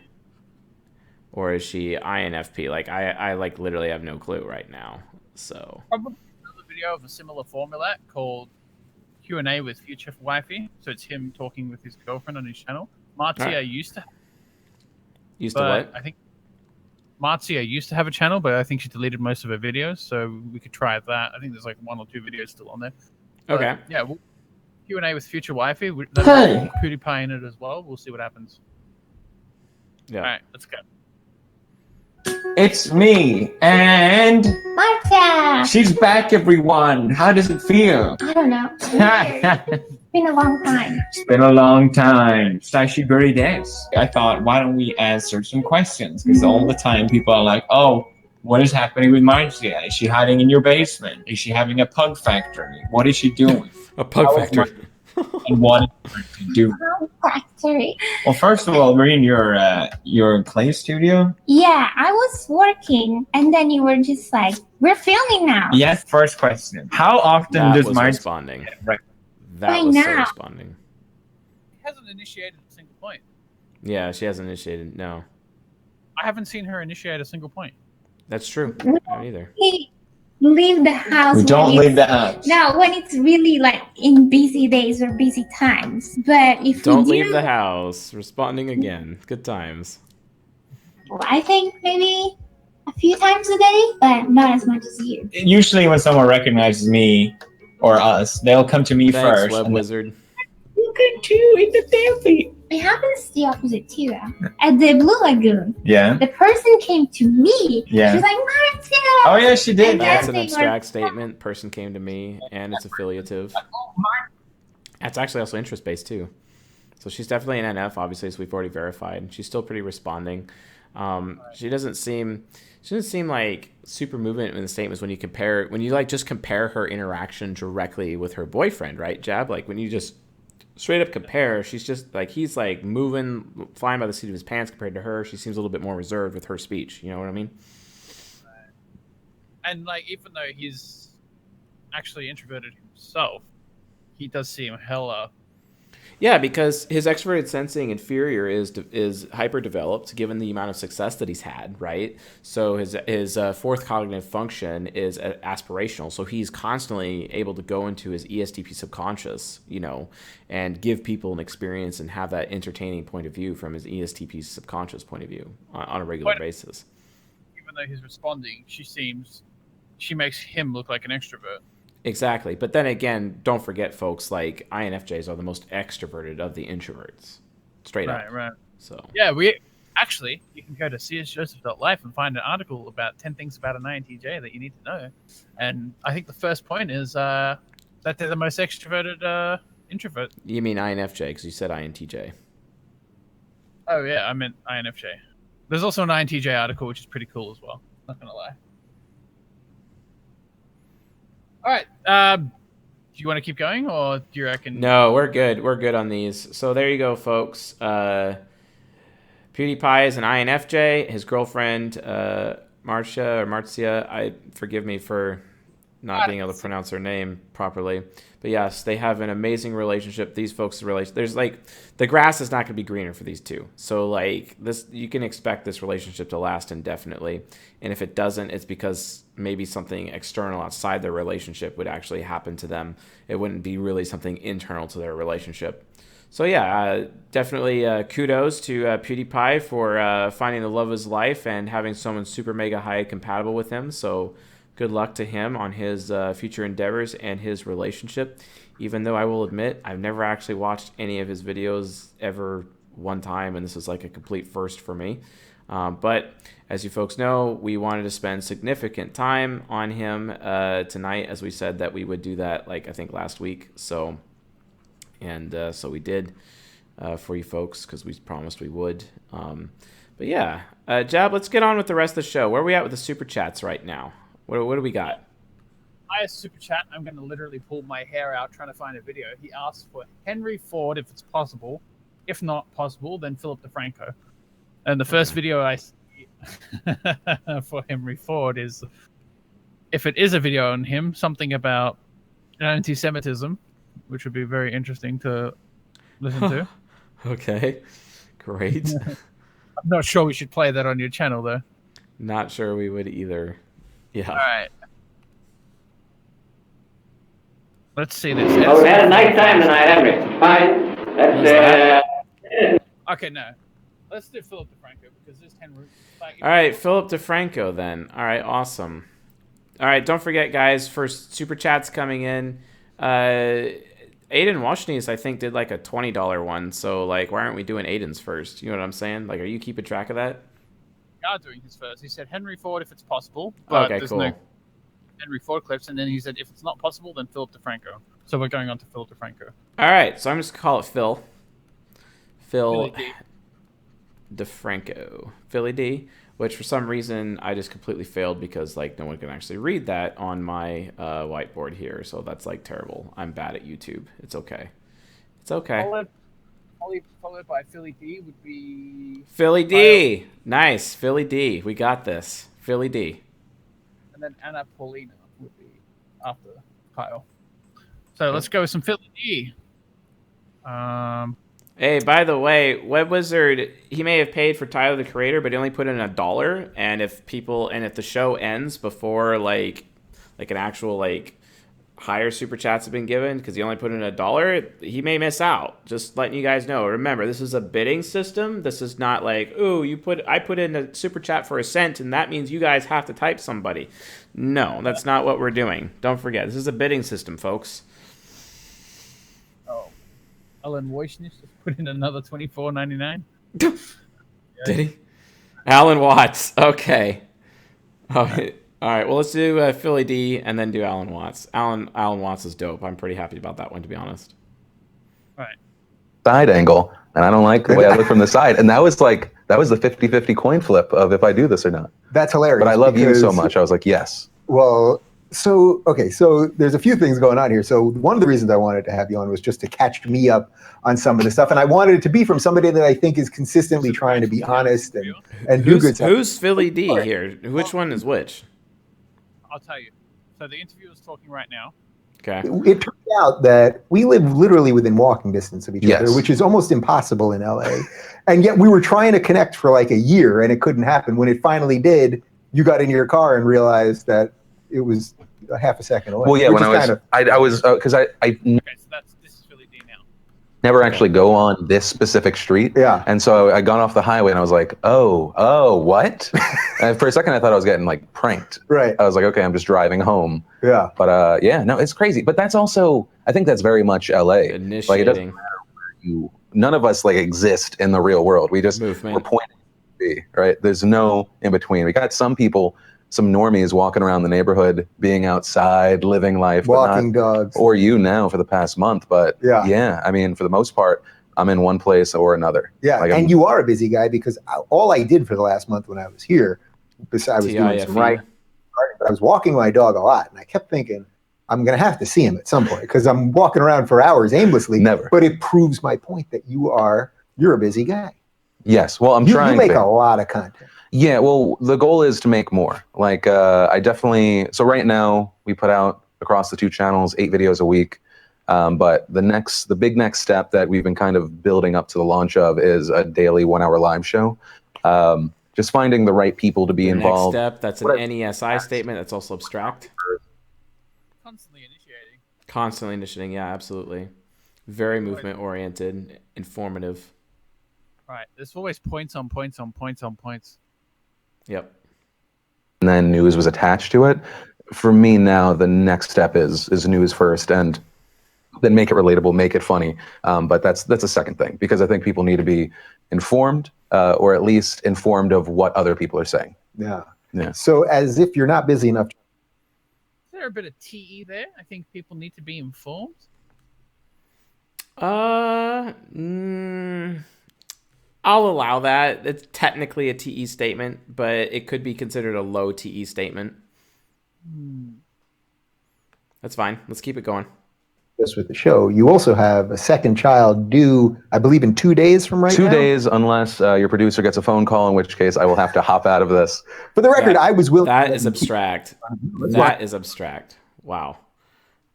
is she INFP? Like, I like literally have no clue right now. So
probably another video of a similar format called Q&A with Future Wifey. So it's him talking with his girlfriend on his channel. Marzia used to what? I think Marzia used to have a channel, but I think she deleted most of her videos, so we could try that. I think there's like 1 or 2 videos still on there. But,
okay.
Yeah, Q&A with Future Wifey. There's PewDiePie in it as well. We'll see what happens.
Yeah.
All right, let's go.
It's me, and
Marta!
she's back, everyone. How does it feel?
I don't know. It's been a long time.
It's been a long time. Sashi Berry Des. I thought, why don't we answer some questions? Because all the time people are like, oh, what is happening with Marzia? Is she hiding in your basement? Is she having a pug factory? What is she doing?
A pug factory.
And what is she to do?
Factory.
Well, first of all, Marine, your Clay studio?
Yeah, I was working, and then you were just like, we're filming now.
Yes, first question. How often does Marzia
responding? That
I
was
know.
so responding.
She hasn't initiated a single point.
Yeah, she hasn't initiated. No.
I haven't seen her initiate a single point.
That's true. I don't either.
We leave the house.
We don't leave the house.
No, when it's really like in busy days or busy times. But if
Don't
we
leave the house. Responding again. Good times.
I think maybe a few times a day, but not as much as you.
Usually when someone recognizes me or us, they'll come to me
Thanks,
first.
Web Wizard.
You could too in the therapy.
It happens the opposite too. At the Blue Lagoon,
Yeah.
the person came to me.
Yeah.
She's like, Marta!
Oh yeah, she did.
And
That's
then
an
they
abstract
were-
statement. Person came to me, and it's affiliative. That's actually also interest-based too. So she's definitely an NF, obviously, as we've already verified. She's still pretty responding. She doesn't seem like super movement in the statements when you like just compare her interaction directly with her boyfriend, right, Jab? Like when you just straight up compare, she's just like, he's like moving, flying by the seat of his pants compared to her. She seems a little bit more reserved with her speech. You know what I mean?
And like, even though he's actually introverted himself, he does seem hella.
Yeah, because his extroverted sensing inferior is hyper developed given the amount of success that he's had, right? So his fourth cognitive function is aspirational. So he's constantly able to go into his ESTP subconscious, you know, and give people an experience and have that entertaining point of view from his ESTP subconscious point of view on a regular basis.
Even though he's responding, she makes him look like an extrovert.
Exactly. But then again, don't forget, folks, like INFJs are the most extroverted of the introverts. Straight up.
Right.
So
yeah, you can go to csjoseph.life and find an article about 10 things about an INTJ that you need to know. And I think the first point is that they're the most extroverted introvert.
You mean INFJ because you said INTJ.
Oh, yeah, I meant INFJ. There's also an INTJ article, which is pretty cool as well. Not going to lie. All right. Do you want to keep going, or do you reckon?
No, we're good. We're good on these. So there you go, folks. PewDiePie is an INFJ. His girlfriend, Marzia, forgive me for not being able to pronounce her name properly. But yes, they have an amazing relationship. These folks, there's like, the grass is not going to be greener for these two. So like this, you can expect this relationship to last indefinitely. And if it doesn't, it's because maybe something external outside their relationship would actually happen to them. It wouldn't be really something internal to their relationship. So yeah, definitely kudos to PewDiePie for finding the love of his life and having someone super mega high compatible with him. So good luck to him on his future endeavors and his relationship. Even though I will admit, I've never actually watched any of his videos ever one time, and this is like a complete first for me. But as you folks know, we wanted to spend significant time on him tonight, as we said that we would do that, like I think last week. So we did. for you folks because we promised we would. But yeah, Jab, let's get on with the rest of the show. Where are we at with the super chats right now? What do we got?
I super chat. I'm going to literally pull my hair out trying to find a video. He asked for Henry Ford if it's possible. If not possible, then Philip DeFranco. And the first video I see for Henry Ford is, if it is a video on him, something about anti-Semitism, which would be very interesting to listen to.
Okay, great.
I'm not sure we should play that on your channel, though.
Not sure we would either. Yeah.
All right. Let's see this.
Oh, we had a nice time tonight, haven't we? Fine.
Okay, no. Let's do Philip DeFranco because this Henry.
All right, Philip DeFranco then. All right, awesome. All right, don't forget, guys, first super chats coming in. Aiden Washington, I think, did like a $20 one. So, like, why aren't we doing Aiden's first? You know what I'm saying? Like, are you keeping track of that?
We are doing his first. He said Henry Ford if it's possible. But
okay,
there's
cool.
no Henry Ford clips. And then he said if it's not possible, then Philip DeFranco. So we're going on to Philip DeFranco.
All right, so I'm just going to call it Phil. Phil
D.
DeFranco. Philly D, which for some reason I just completely failed because like no one can actually read that on my whiteboard here. So that's like terrible. I'm bad at YouTube. It's okay. It's okay.
Followed by Philly D would be...
Philly D. Nice. Philly D. We got this. Philly D.
And then Anna Paulina would be after Kyle. So let's go with some Philly D.
Hey, by the way, Web Wizard, he may have paid for Tyler the Creator, but he only put in $1. And if the show ends before like an actual like higher super chats have been given, because he only put in $1, he may miss out. Just letting you guys know. Remember, this is a bidding system. This is not like, ooh, I put in a super chat for $1, and that means you guys have to type somebody. No, that's not what we're doing. Don't forget, this is a bidding system, folks.
Oh, Alan Wojcicki just put in another $24.99.
Did he? Alan Watts. Okay. All right. Well, let's do Philly D and then do Alan Watts. Alan Watts is dope. I'm pretty happy about that one, to be honest.
All right.
Side angle, and I don't like the way I look from the side. And that was the 50-50 coin flip of if I do this or not.
That's hilarious.
But I love you so much. I was like, yes.
Well, so there's a few things going on here. So one of the reasons I wanted to have you on was just to catch me up on some of the stuff, and I wanted it to be from somebody that I think is consistently trying to be honest and do good stuff.
Who's Philly D here? Which one is which?
I'll tell you. So the interviewer is talking right now.
Okay.
It turned out that we live literally within walking distance of each other, which is almost impossible in LA. And yet we were trying to connect for like a year, and it couldn't happen. When it finally did, you got in your car and realized that it was a half a second away.
Well, yeah, when I was because I
Okay, so this is Philly D now.
never actually go on this specific street.
Yeah.
And so I got off the highway and I was like, oh, what? And for a second I thought I was getting like pranked.
Right.
I was like, okay, I'm just driving home.
Yeah.
But yeah, no, it's crazy. But that's also, I think that's very much LA.
Initiating.
Like it doesn't matter where none of us like exist in the real world. We just we're pointing to be, right? There's no in between. We got some people, some normies walking around the neighborhood, being outside, living life,
walking dogs,
or you now for the past month. But yeah, I mean, for the most part, I'm in one place or another.
Yeah,
like
and you are a busy guy because all I did for the last month when I was here, besides I was doing some writing, but I was walking my dog a lot, and I kept thinking, I'm going to have to see him at some point because I'm walking around for hours aimlessly.
Never.
But it proves my point that you're a busy guy.
Yes, well, I'm trying.
You make a lot of content.
Yeah, well, the goal is to make more. Like, I definitely. So right now we put out across the two channels 8 videos a week. But the big next step that we've been kind of building up to the launch of is a daily 1-hour live show. Just finding the right people to be involved.
Next step. That's an NESI statement. That's also abstract. Constantly initiating. Yeah, absolutely. Very movement oriented, informative.
Right. There's always points on points on points on points.
Yep.
And then news was attached to it. For me now, the next step is news first, and then make it relatable, make it funny. But that's a second thing, because I think people need to be informed, or at least informed of what other people are saying.
Yeah.
Yeah.
So as if you're not busy enough.
Is there a bit of TE there? I think people need to be informed.
I'll allow that. It's technically a TE statement, but it could be considered a low TE statement. That's fine. Let's keep it going.
Just with the show, you also have a second child due, I believe, in 2 days from right now.
2 days, unless your producer gets a phone call, in which case I will have to hop out of this.
For the record, I was willing.
That is abstract. That is abstract. Wow.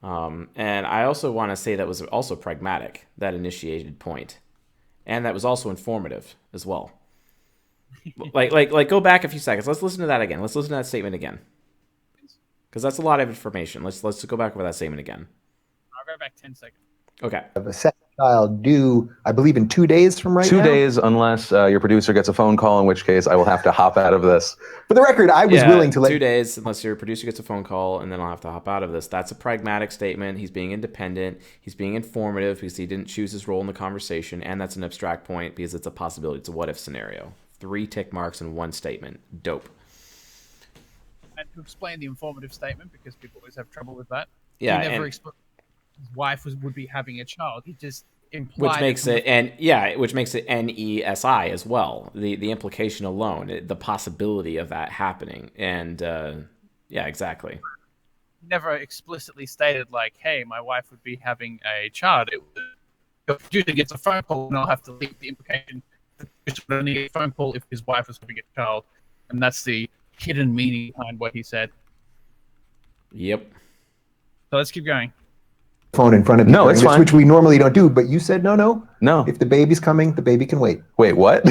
And I also want to say that was also pragmatic, that initiated point, and that was also informative as well. like go back a few seconds. Let's listen to that again. Let's listen to that statement again, because that's a lot of information. Let's go back over that statement again.
I'll go back 10 seconds.
Okay.
I have a second child due, I believe, in 2 days from right now.
2 days, unless your producer gets a phone call, in which case I will have to hop out of this.
For the record, I was willing to let
2 days, unless your producer gets a phone call, and then I'll have to hop out of this. That's a pragmatic statement. He's being independent. He's being informative because he didn't choose his role in the conversation, and that's an abstract point because it's a possibility. It's a what-if scenario. 3 tick marks in one statement. Dope.
And to explain the informative statement, because people always have trouble with that.
Yeah,
He never
and-
explained his wife would be having a child. He just implied
Which makes it NESI as well. The implication alone, the possibility of that happening, and yeah, exactly.
never explicitly stated like, "Hey, my wife would be having a child." It was, the producer gets a phone call, and I'll have to leave the implication. The producer would only get a phone call if his wife was having a child, and that's the hidden meaning behind what he said.
Yep.
So let's keep going.
Phone in front of you.
No, it's fine.
Which we normally don't do, but you said no.
No.
If the baby's coming, the baby can wait.
Wait, what?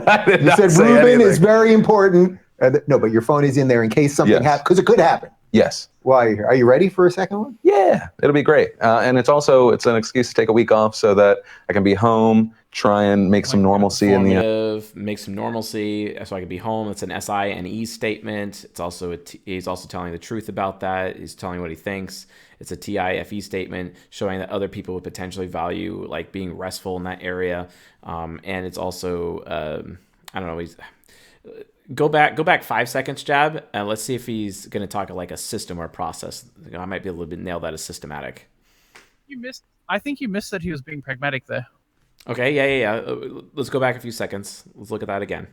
I did
You
not
said
say
Ruben
anything.
is very important. No, but your phone is in there in case something
Yes.
happens, because it could happen.
Yes.
Why? Are you ready for a second one?
Yeah, it'll be great. And it's an excuse to take a week off so that I can be home, try and make some normalcy in the
Informative, make some normalcy, so I can be home. It's an SI and E statement. It's also he's also telling the truth about that. He's telling what he thinks. It's a TIFE statement showing that other people would potentially value like being restful in that area. And it's also I don't know. Go back 5 seconds, Jab, and let's see if he's going to talk like a system or a process. I might be able to nail that as systematic.
I think you missed that he was being pragmatic there.
Okay, yeah. Let's go back a few seconds. Let's look at that again.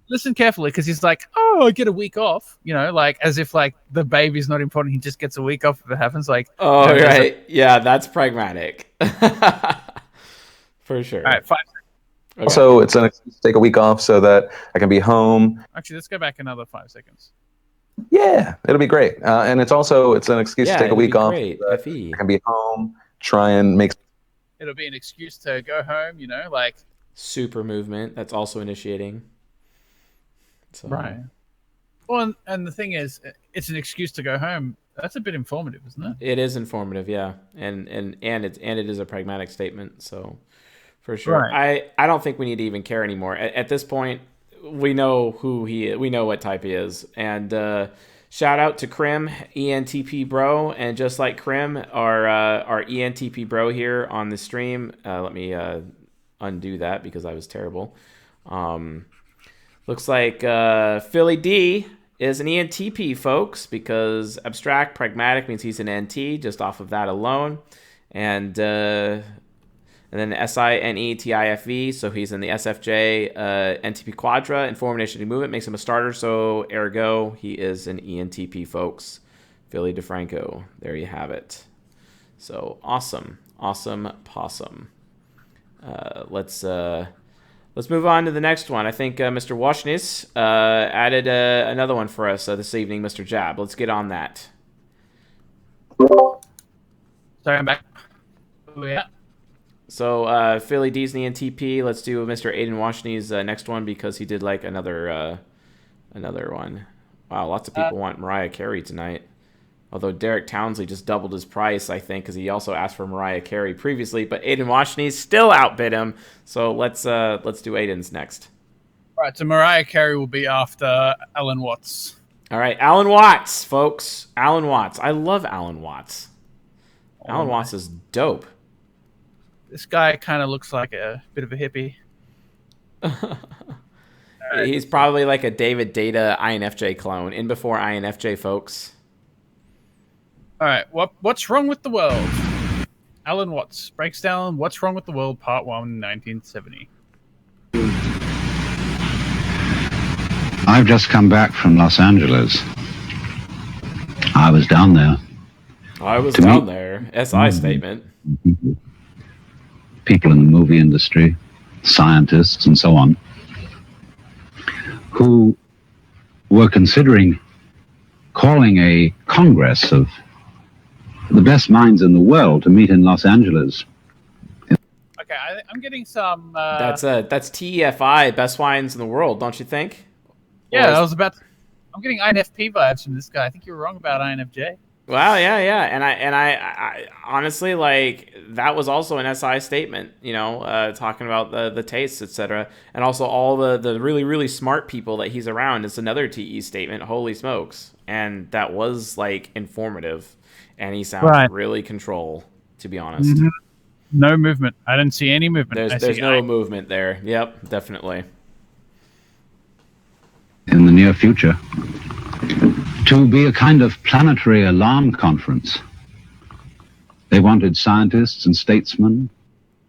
Listen carefully, because he's like, "Oh, I get a week off," like as if like the baby's not important. He just gets a week off if it happens. Like,
oh, right, yeah, that's pragmatic, for sure.
All right, 5 seconds.
Okay.
Also, it's an excuse to take a week off so that I can be home.
Actually, let's go back another 5 seconds.
Yeah, it'll be great. And it's an excuse to take a week off.
Great.
So that
FE.
I can be home, try and make.
It'll be an excuse to go home. Like
super movement. That's also initiating. So.
Right. Well, and the thing is, it's an excuse to go home. That's a bit informative, isn't it?
It is informative, yeah, and it is a pragmatic statement. So, for sure,
Right.
I don't think we need to even care anymore. At this point, we know who he is. We know what type he is. And shout out to Krim, ENTP bro, and just like Krim, our ENTP bro here on the stream. Let me undo that because I was terrible. Looks like Philly D is an ENTP, folks, because abstract pragmatic means he's an NT just off of that alone. And then SINETIFE, so he's in the SFJ NTP Quadra. Inform Initiative Movement makes him a starter, so ergo, he is an ENTP, folks. Philly DeFranco. There you have it. So awesome. Awesome possum. Let's move on to the next one. I think Mr. Washnis added another one for us this evening, Mr. Jab. Let's get on that.
Sorry, I'm back. Oh, yeah.
So Philly D's in the NTP. Let's do Mr. Aiden Washni's next one because he did like another one. Wow, lots of people want Mariah Carey tonight. Although Derek Townsley just doubled his price, I think, because he also asked for Mariah Carey previously. But Aiden Washni still outbid him. So let's do Aiden's next.
All right, so Mariah Carey will be after Alan Watts.
All right, Alan Watts, folks. Alan Watts. I love Alan Watts. Alan Watts is dope.
This guy kind of looks like a bit of a hippie.
He's probably like a David Data INFJ clone. In before INFJ, folks.
All right, what's wrong with the world? Alan Watts breaks down What's Wrong with the World, Part 1, 1970.
I've just come back from Los Angeles. I was down there.
I was down there. SI statement.
People in the movie industry, scientists and so on, who were considering calling a congress of the best minds in the world to meet in Los Angeles.
Okay, I'm getting some...
That's TEFI, best wines in the world, don't you think?
Yeah, I'm getting INFP vibes from this guy. I think you were wrong about INFJ.
Wow, yeah, and I honestly, like, that was also an SI statement, you know, talking about the tastes, etc., and also all the really, really smart people that he's around is another TE statement. Holy smokes! And that was like informative, and he sounds really control, to be honest.
Mm-hmm. No movement. I didn't see any movement.
There's no movement there. Yep, definitely.
In the near future, to be a kind of planetary alarm conference. They wanted scientists and statesmen.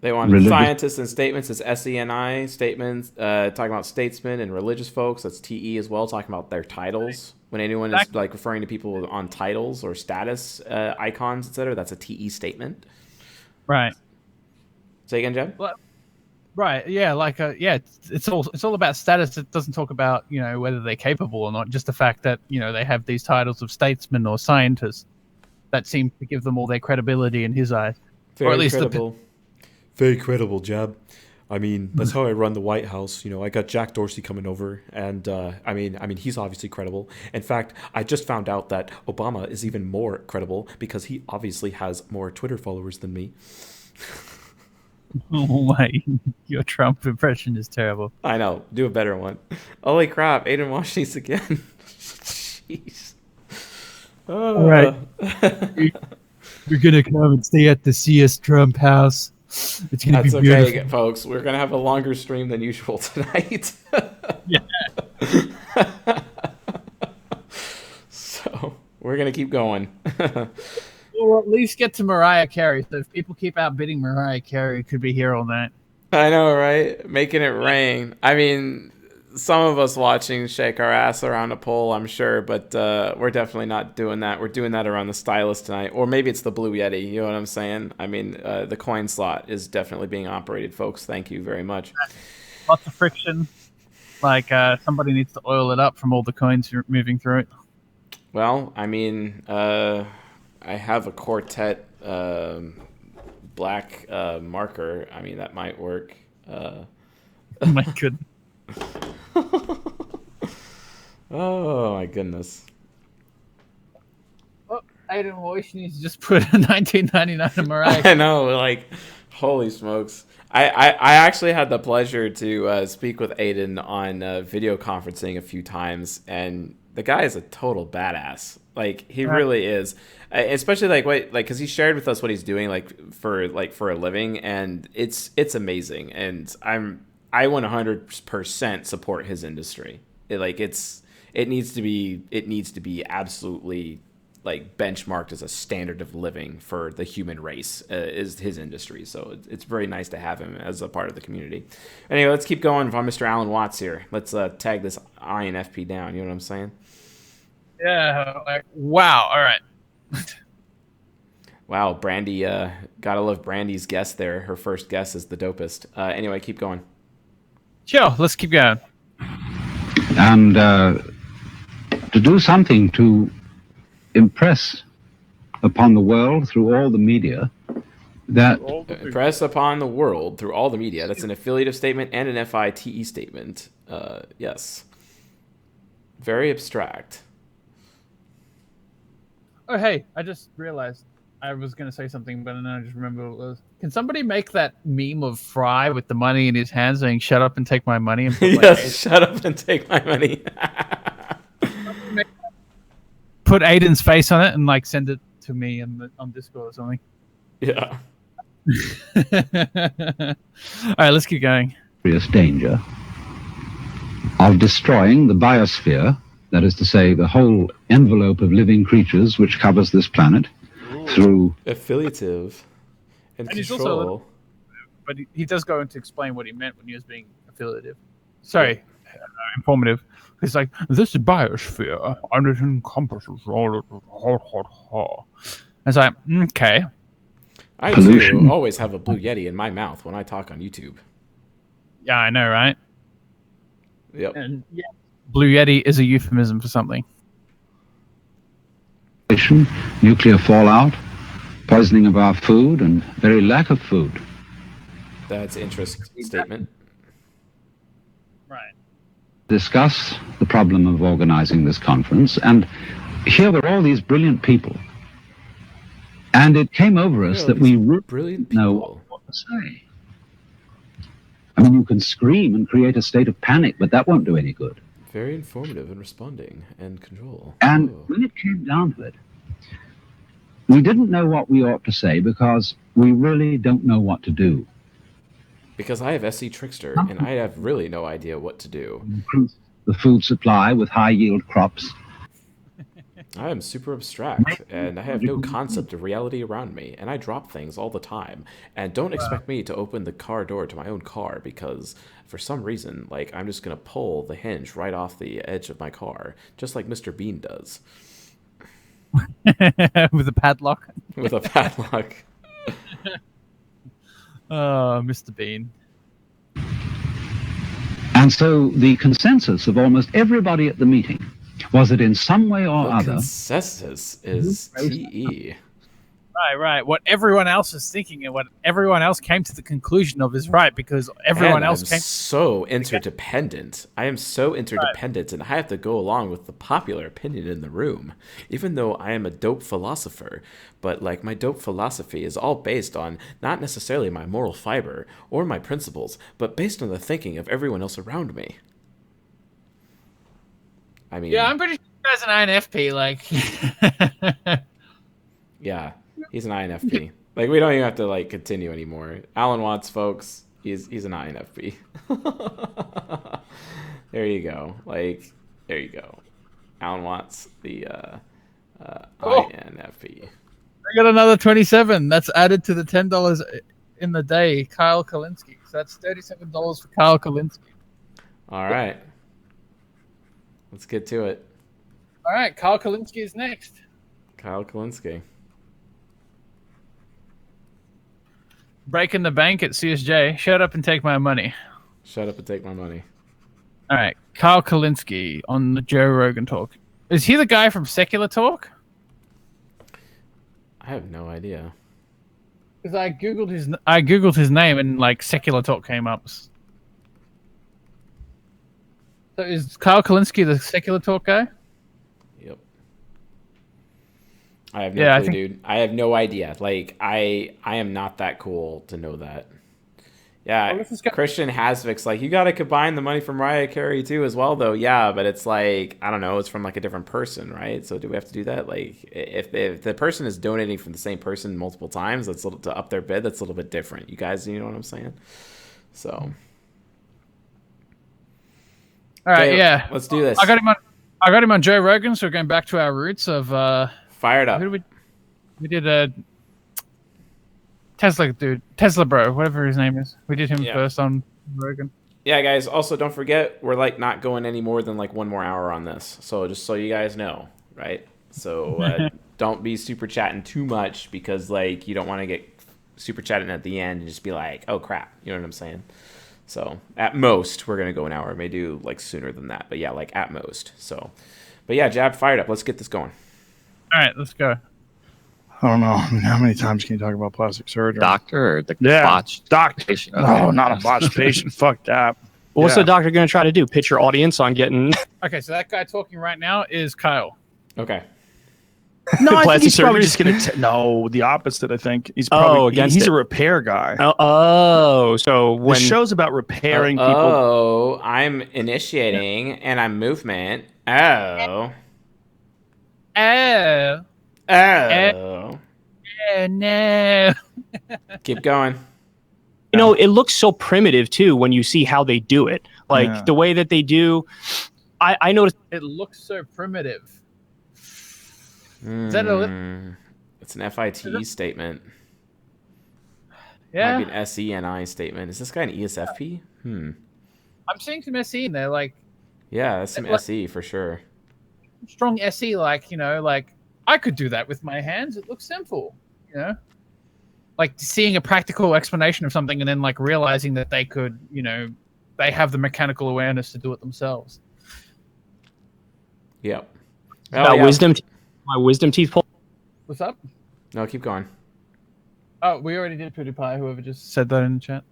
They wanted scientists and statements. It's SENI statements, talking about statesmen and religious folks. That's TE as well, talking about their titles. When anyone is like referring to people on titles or status icons, etc., that's a TE statement.
Right.
Say again, Jeb?
Right. Yeah. Like, it's all about status. It doesn't talk about, you know, whether they're capable or not. Just the fact that, you know, they have these titles of statesman or scientist that seem to give them all their credibility in his eyes.
Very
or at least
credible.
Very credible, Jeb. I mean, that's how I run the White House. You know, I got Jack Dorsey coming over, and I mean, he's obviously credible. In fact, I just found out that Obama is even more credible because he obviously has more Twitter followers than me.
Oh my, your Trump impression is terrible.
I know. Do a better one. Holy crap, Aiden Washington's again. Jeez.
All right. We're going to come and stay at the CS Trump house. It's going to be beautiful.
Okay, folks. We're going to have a longer stream than usual tonight.
Yeah.
So, we're going to keep going.
We'll at least get to Mariah Carey. So if people keep outbidding Mariah Carey, it could be here all night.
I know, right? Making it rain. I mean, some of us watching shake our ass around a pole, I'm sure, but we're definitely not doing that. We're doing that around the stylus tonight. Or maybe it's the Blue Yeti, you know what I'm saying? I mean, the coin slot is definitely being operated, folks. Thank you very much.
Lots of friction. Like, somebody needs to oil it up from all the coins moving through it.
Well, I mean, I have a quartet black marker. I mean, that might work.
Oh my goodness.
Oh my goodness.
Oh, Aiden Walsh needs to just put a 1999 in Mariah.
I know, like, holy smokes. I actually had the pleasure to speak with Aiden on video conferencing a few times, and the guy is a total badass. Like, he really is. Especially because he shared with us what he's doing for a living, and it's amazing. And I 100% support his industry. It needs to be absolutely like benchmarked as a standard of living for the human race is his industry. So it's very nice to have him as a part of the community. Anyway, let's keep going on Mr. Alan Watts here. Let's tag this INFP down. You know what I'm saying?
Yeah. Like, wow. All right.
Wow, Brandy. Gotta love Brandy's guess there. Her first guess is the dopest. Anyway, keep going.
Sure, let's keep going.
And to do something to impress upon the world through all the media that...
Impress upon the world through all the media. That's an affiliative statement and an FITE statement. Yes. Very abstract.
Oh, hey, I just realized I was going to say something, but then I just remember what it was. Can somebody make that meme of Fry with the money in his hands saying, "Shut up and take my money"? And put
yes, shut up and take my money.
Put Aiden's face on it and like send it to me on Discord or something.
Yeah.
All right, let's keep going.
Serious danger of destroying the biosphere, that is to say, the whole envelope of living creatures which covers this planet, through...
Affiliative.
And
he's
control.
also, but he does go into explain what he meant when he was being affiliative. Sorry, informative. He's like, this biosphere, and it encompasses all of It's like, okay.
I too always have a blue Yeti in my mouth when I talk on YouTube.
Yeah, I know, right?
Yep.
And yeah, blue Yeti is a euphemism for something.
Nuclear fallout, poisoning of our food, and very lack of food.
That's an interesting statement.
Right.
Discuss the problem of organizing this conference, and here were all these brilliant people. And it came over us that we really didn't know what to say. I mean, you can scream and create a state of panic, but that won't do any good.
Very informative in responding and control.
And when it came down to it, we didn't know what we ought to say because we really don't know what to do.
Because I have SC Trickster, and I have really no idea what to do.
Increase the food supply with high-yield crops.
I am super abstract, and I have no concept of reality around me, and I drop things all the time. And don't expect me to open the car door to my own car, because for some reason, like, I'm just going to pull the hinge right off the edge of my car, just like Mr. Bean does.
With a padlock?
With a padlock.
Oh, Mr. Bean.
And so the consensus of almost everybody at the meeting was that in some way or other...
Consensus is TE.
Right. What everyone else is thinking and what everyone else came to the conclusion of is right, because everyone else came...
so interdependent. I am so interdependent, and I have to go along with the popular opinion in the room, even though I am a dope philosopher. But like, my dope philosophy is all based on not necessarily my moral fiber or my principles, but based on the thinking of everyone else around me. I mean,
yeah, I'm pretty sure you guys an INFP. Like,
yeah, he's an INFP. Like, we don't even have to like continue anymore. Alan Watts, folks, he's an INFP. There you go. Like, there you go. Alan Watts, the INFP.
I got another 27. That's added to the $10 in the day. Kyle Kulinski. So that's $37 for Kyle Kulinski.
All right. Let's get to it.
All right, Kyle Kulinski is next.
Kyle Kulinski.
Breaking the bank at CSJ. Shut up and take my money.
Shut up and take my money.
All right, Kyle Kulinski on the Joe Rogan Talk. Is he the guy from Secular Talk?
I have no idea.
Because I googled his name and like Secular Talk came up. So is Kyle Kulinski the Secular Talk guy?
Yep. I have no clue, dude. I have no idea. Like, I am not that cool to know that. Yeah, Christian Hasvick's like, you got to combine the money from Mariah Carey too as well, though. Yeah, but it's like, I don't know, it's from like a different person, right? So do we have to do that? Like, if the person is donating from the same person multiple times, that's a little, to up their bid, that's a little bit different. You guys, you know what I'm saying? So.
All right,
okay,
yeah.
Let's do this.
I got him on Joe Rogan, so we're going back to our roots of
fired up.
Who did we did a Tesla bro, whatever his name is. We did him first on Rogan.
Yeah, guys. Also, don't forget, we're like not going any more than like 1 more hour on this. So just so you guys know, right? So don't be super chatting too much, because like you don't want to get super chatting at the end and just be like, oh crap, you know what I'm saying? So at most, we're going to go an hour. May do like sooner than that. But yeah, like at most. So, but yeah, Jab, fired up. Let's get this going.
All right, let's go.
I don't know. How many times can you talk about plastic surgery?
Doctor or the
botched
doctor?
Patient. No, not a botched patient. Fuck that.
What's the doctor going to try to do? Pitch your audience on getting...
Okay, so that guy talking right now is Kyle.
Okay.
No, I think he's probably just going to... No, the opposite, I think. He's probably he's a repair guy.
So when...
The show's about repairing people.
Oh, I'm initiating and I'm movement. Oh.
No.
Keep going.
You know, it looks so primitive too when you see how they do it. Like the way that they do. I noticed
it looks so primitive. Is that
it's an FIT statement.
Yeah.
Might be an SENI statement. Is this guy an ESFP?
I'm seeing some SE in there, like
Yeah, that's some
Like-
SE for sure.
strong SE, like, you know, like I could do that with my hands. It looks simple, you know? Like seeing a practical explanation of something and then like realizing that they could, you know, they have the mechanical awareness to do it themselves.
Yep.
About my wisdom teeth pull.
What's up?
No, keep going.
Oh, we already did PewDiePie, whoever just said that in the chat.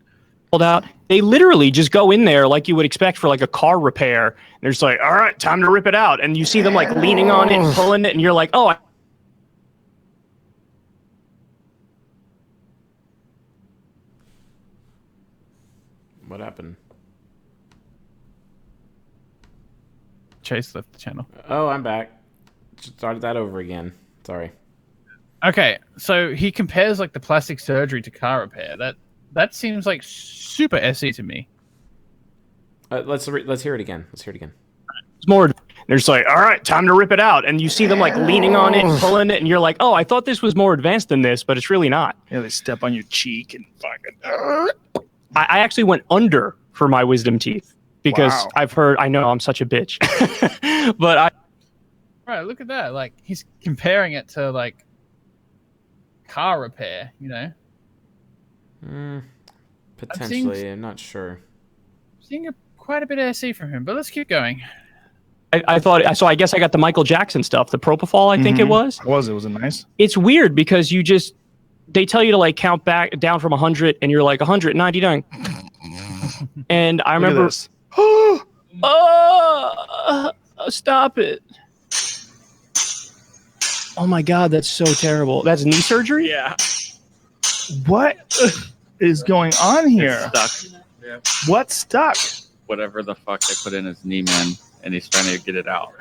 Pulled out. They literally just go in there like you would expect for like a car repair. And they're just like, all right, time to rip it out. And you see them like leaning on it and pulling it, and you're like, oh,
What happened?
Chase left the channel.
Oh, I'm back. Started that over again. Sorry.
Okay, so he compares like the plastic surgery to car repair. That seems like super SE to me.
Let's hear it again. Let's hear it again.
it's more. They're just like, all right, time to rip it out. And you see them like leaning on it and pulling it. And you're like, oh, I thought this was more advanced than this, but it's really not.
Yeah, they step on your cheek and fucking.
I actually went under for my wisdom teeth because I've heard, I know I'm such a bitch, but I.
Right, look at that. Like, he's comparing it to, like, car repair, you know?
Potentially, I'm not sure.
Seeing quite a bit of SE from him, but let's keep going.
I thought, so I guess I got the Michael Jackson stuff, the propofol, I think it was.
Was it nice?
It's weird because you just, they tell you to like count back down from 100 and you're like 199. And I remember, stop it. Oh my God, that's so terrible. That's knee surgery?
Yeah. What is going on here?
It's stuck. Yeah.
What's stuck?
Whatever the fuck they put in his knee, man, and he's trying to get it out.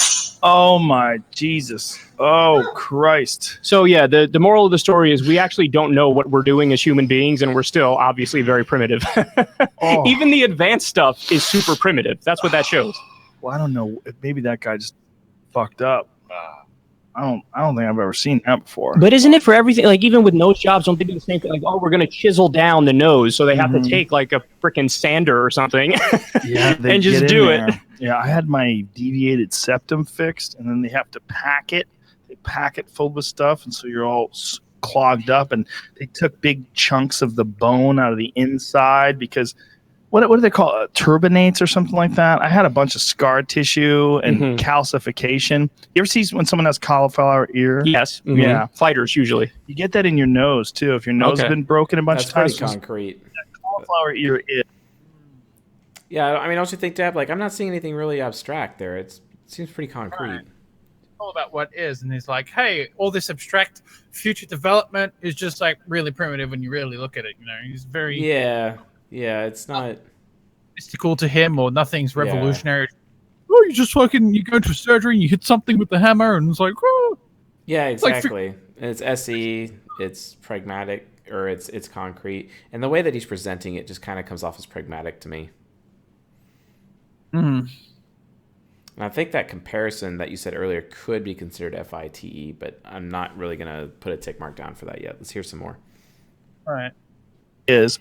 Oh my Jesus. Oh Christ.
So yeah, the moral of the story is we actually don't know what we're doing as human beings, and we're still obviously very primitive. Even the advanced stuff is super primitive. That's what that shows.
Well, I don't know. Maybe that guy just fucked up. I don't think I've ever seen that before.
But isn't it for everything? Like even with nose jobs, don't they do the same thing? Like, oh, we're gonna chisel down the nose, so they have to take like a freaking sander or something,
yeah,
and just do it.
Yeah, I had my deviated septum fixed, and then they have to pack it. They pack it full with stuff, and so you're all clogged up. And they took big chunks of the bone out of the inside because. What do they call it? Turbinates or something like that? I had a bunch of scar tissue and calcification. You ever see when someone has cauliflower ear?
Yes.
Yeah.
Fighters usually.
You get that in your nose too. If your nose has been broken a bunch of times.
That's pretty concrete.
Cauliflower ear is.
Yeah, I mean, don't you think, Deb? Like, I'm not seeing anything really abstract there. It seems pretty concrete.
Right. All about what is, and he's like, hey, all this abstract future development is just like really primitive when you really look at it. You know, he's very
Yeah, it's not
mystical to him, or nothing's revolutionary. Oh, you go to surgery and you hit something with the hammer, and it's like, oh.
Yeah, exactly. It's SE, it's pragmatic, or it's concrete, and the way that he's presenting it just kind of comes off as pragmatic to me. And I think that comparison that you said earlier could be considered FITE, but I'm not really gonna put a tick mark down for that yet. Let's hear some more.
All right.
Is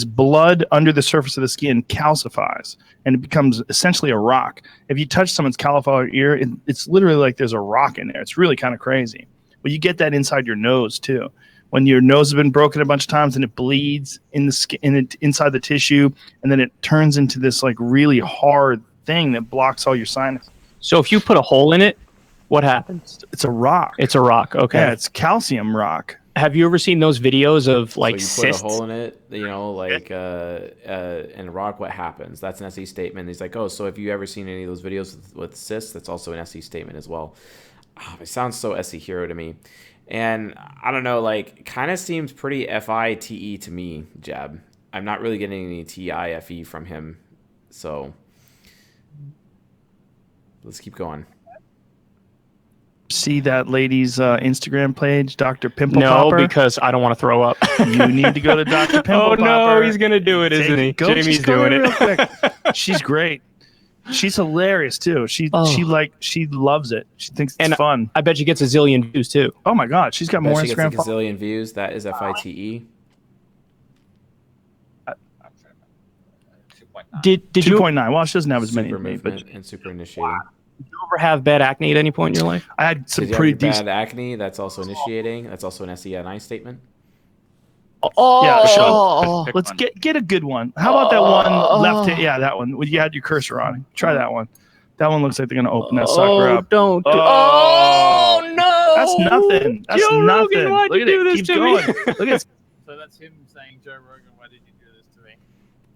blood under the surface of the skin calcifies and it becomes essentially a rock. If you touch someone's cauliflower ear, it's literally like there's a rock in there. It's really kind of crazy. Well, you get that inside your nose too. When your nose has been broken a bunch of times and it bleeds in the skin, inside the tissue, and then it turns into this like really hard thing that blocks all your sinuses.
So if you put a hole in it, what happens?
It's a rock.
It's a rock. Okay.
Yeah, it's calcium rock.
Have you ever seen those videos of like
so you
cysts?
put a hole in it, you know, like in a rock, what happens? That's an SE statement. He's like, oh, so have you ever seen any of those videos with cysts? That's also an SE statement as well. Oh, it sounds so SE hero to me. And I don't know, like, kind of seems pretty FITE to me, Jab. I'm not really getting any TIFE from him. So let's keep going.
See that lady's Instagram page, Dr. Pimple
No,
Popper?
because I don't want to throw up.
You need to go to Dr. Pimple
Oh
Popper.
no, he's gonna do it, isn't he? Jamie's doing it.
Real quick. She's great. She's hilarious too. She loves it. She thinks it's fun.
I bet she gets a zillion views too.
Oh my God, she's got more
She
Instagram
gets like a zillion views. That is FITE.
Did 2.9. Well, she doesn't have as many
Super
as me, but
movement and super initiating.
Did you ever have bad acne at any point in your life?
I had some
Did you
pretty
have bad
decent.
acne? That's also initiating. That's also an SENI statement.
Yeah, sure. Let's get a good one. How about that one left? Yeah, that one. You had your cursor on it. Try that one. That one looks like they're gonna open that sucker up.
Don't.
Oh no! That's nothing. That's
Joe
nothing.
Rogan, why'd
Look
you
at
do
it.
this
Keep
to
going.
me?
Look at.
So that's him saying, Joe Rogan, why did you do this to me?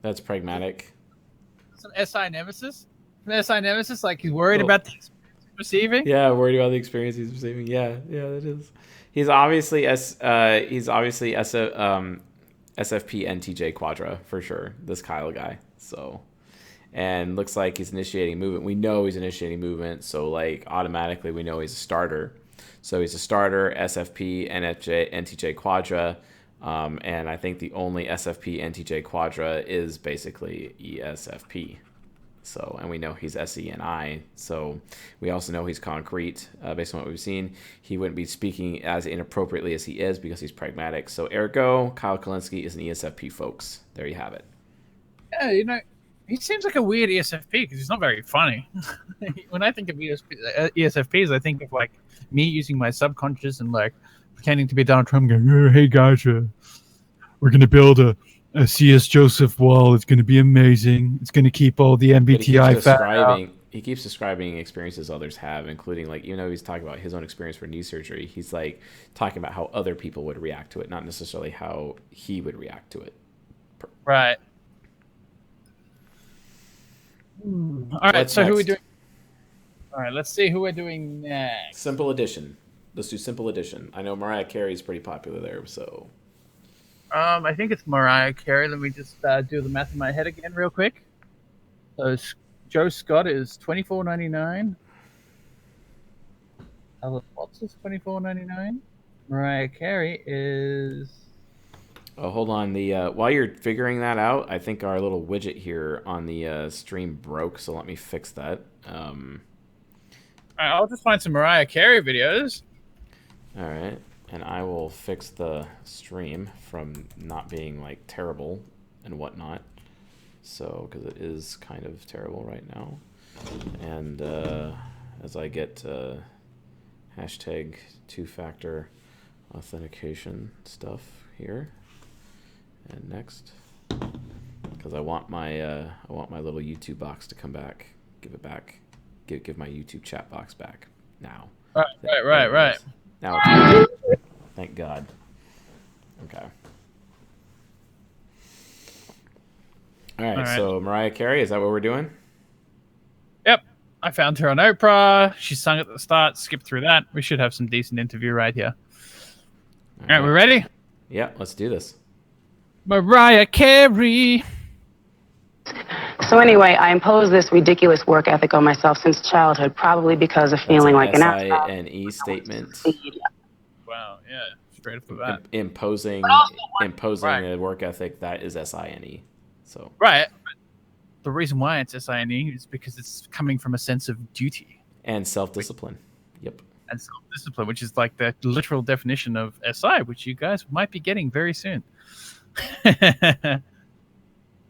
That's pragmatic.
Some SI nemesis? Some SI nemesis, like he's worried about the experience he's receiving?
Yeah, worried about the experience he's receiving. Yeah, that is. He's obviously SFP NTJ Quadra for sure. This Kyle guy. So, and looks like he's initiating movement. We know he's initiating movement, so like automatically we know he's a starter. So he's a starter, SFP, NTJ Quadra, and I think the only SFP NTJ Quadra is basically ESFP. So, and we know he's SENI. So we also know he's concrete based on what we've seen. He wouldn't be speaking as inappropriately as he is because he's pragmatic. So ergo, Kyle Kulinski is an ESFP, folks. There you have it.
Yeah, you know, he seems like a weird ESFP because he's not very funny. When I think of ESFPs, I think of like me using my subconscious and like pretending to be Donald Trump going, oh, hey guys, we're going to build a C.S. Joseph wall. It's going to be amazing. It's going to keep all the MBTI fat out.
He keeps describing experiences others have, including like, even though he's talking about his own experience for knee surgery, he's like talking about how other people would react to it, not necessarily how he would react to it.
Right. All right,
What's
so who are we
next?
doing? All right, let's see who we're doing next.
Simple Edition. Let's do Simple Edition. I know Mariah Carey is pretty popular there, so.
I think it's Mariah Carey. Let me just do the math in my head again real quick. So Joe Scott is $24.99. Alice Watts is $24.99. Mariah Carey is...
Oh, hold on. The while you're figuring that out, I think our little widget here on the stream broke, so let me fix that.
All right, I'll just find some Mariah Carey videos.
All right, and I will fix the stream from not being like terrible and whatnot. So, because it is kind of terrible right now, and as I get hashtag 2-factor authentication stuff here. And next, because I want my little YouTube box to come back. Give it back. Give my YouTube chat box back now.
Right.
Now it's thank God. Okay. All right. So Mariah Carey, is that what we're doing?
Yep. I found her on Oprah. She sung at the start. Skip through that. We should have some decent interview right here. All right, we ready?
Yeah, let's do this.
Mariah Carey.
So anyway, I imposed this ridiculous work ethic on myself since childhood, probably because of feeling like an asshole.
SINE statement.
Wow, yeah, straight off the bat.
Imposing a work ethic that is SINE. So
right. The reason why it's SINE is because it's coming from a sense of duty
and self-discipline. Yep.
And self-discipline, which is like the literal definition of SI, which you guys might be getting very soon. All right,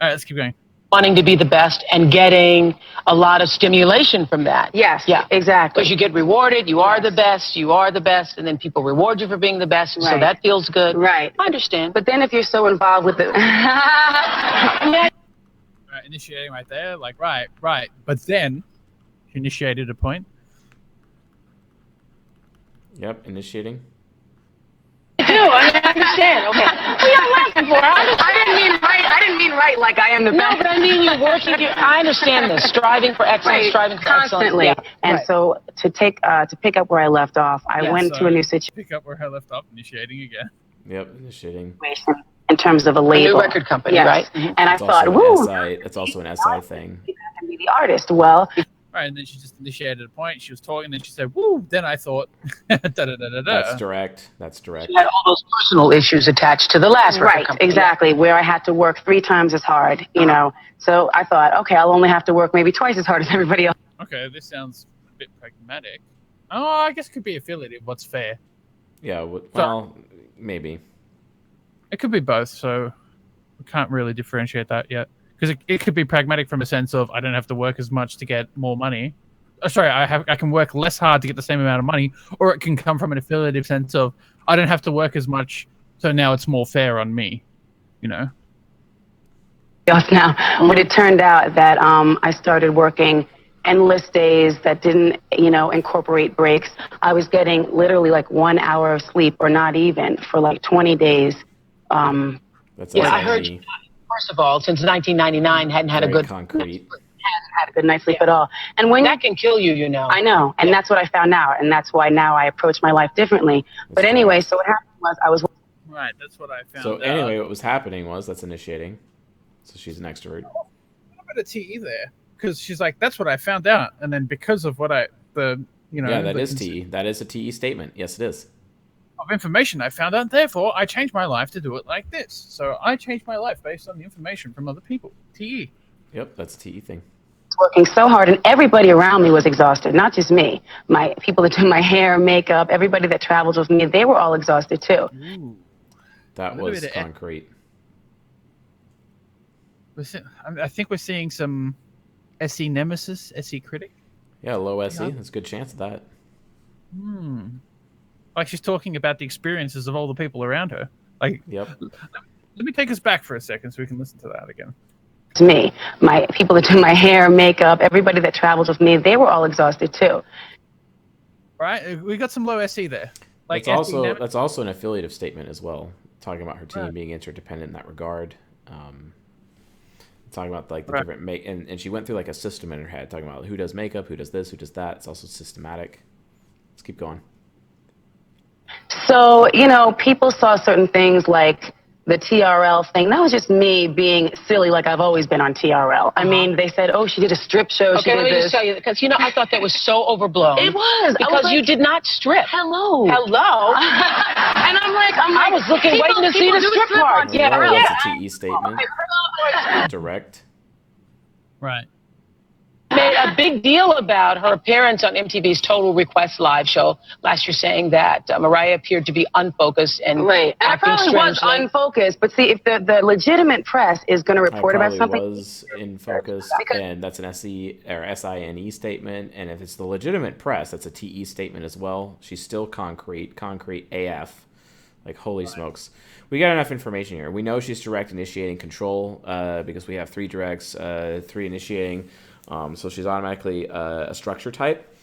let's keep going.
Wanting to be the best and getting a lot of stimulation from that.
Yes,
yeah,
exactly.
Because you get rewarded, you are the best, and then people reward you for being the best, so
Right.
that feels good.
Right.
I understand.
But then if you're so involved with it,
All right, initiating right there, like right. But then, you initiated a point.
Yep, initiating.
I understand. Okay.
What are you laughing for? I didn't mean right like I am the
No,
best.
but I mean you're working. I understand this. Striving for excellence, striving for
constantly.
excellence. Yeah.
And
Right.
so to pick up where I left off, I went to a new situation
Pick up where I left off, initiating again.
Yep, initiating.
in terms of a
A
label.
new record company,
Yes.
right?
And I
It's
thought,
also
woo,
an SI, it's also an SI thing.
I can be the artist. Well,
Right, and then she just initiated a point. She was talking, and then she said, "Woo!" Then I thought, da-da-da-da-da.
That's direct. That's direct.
You had all those personal issues attached to the last record
right,
company.
exactly, where I had to work 3 times as hard, you know. So I thought, okay, I'll only have to work maybe twice as hard as everybody else.
Okay, this sounds a bit pragmatic. Oh, I guess it could be affiliative. What's fair?
Yeah. Well, maybe.
It could be both. So we can't really differentiate that yet. because it could be pragmatic from a sense of I don't have to work as much to get more money. I can work less hard to get the same amount of money, or it can come from an affiliative sense of I don't have to work as much, so now it's more fair on me, you know.
Now, but it turned out that I started working endless days that didn't, incorporate breaks. I was getting literally like 1 hour of sleep, or not even, for like 20 days.
That's
Yeah, I heard you. First of all, since 1999, hadn't had a good
concrete.
Hadn't had a good night's sleep at all. And when
that can kill you,
I know, and that's what I found out, and that's why now I approach my life differently. But anyway, so what happened was I was.
Right, that's what I found.
So anyway, what was happening was that's initiating. So she's an extrovert.
A bit of TE there, because she's like, that's what I found out, and then because of what
Yeah, that is TE. That is a TE statement. Yes, it is.
Of information I found out, therefore I changed my life to do it like this. So I changed my life based on the information from other people. TE.
Yep, that's a TE thing.
Working so hard, and everybody around me was exhausted, not just me. My people that do my hair, makeup, everybody that travels with me, they were all exhausted too.
Ooh.
That was concrete.
I think we're seeing some SE nemesis, SE critic.
Yeah, low SE. There's a good chance of that.
Like she's talking about the experiences of all the people around her. Like,
yep.
Let me take us back for a second so we can listen to that again.
To me, my people that do my hair, makeup, everybody that travels with me, they were all exhausted too.
Right, we got some low SE there. Like
that's also an affiliative statement as well, talking about her team being interdependent in that regard. Talking about like the different and she went through like a system in her head, talking about who does makeup, who does this, who does that. It's also systematic. Let's keep going.
So, people saw certain things like the TRL thing. That was just me being silly, like I've always been on TRL. I mean, they said, oh, she did a strip show.
Okay, let me just tell you, because I thought that was so overblown.
It was.
Because you did not strip.
Hello.
And I'm like, I was waiting to see the strip part.
Yeah, that's a TE statement. Direct.
Right.
Made a big deal about her appearance on MTV's Total Request live show last year, saying that Mariah appeared to be unfocused and
right. And I
acting
probably was unfocused, but see, if the legitimate press is going to report about something,
was in focus, and that's an SE or SINE statement, and if it's the legitimate press, that's a TE statement as well. She's still concrete AF. Like, holy smokes. We got enough information here. We know she's direct, initiating, control, because we have 3 directs, 3 initiating. So she's automatically a structure type.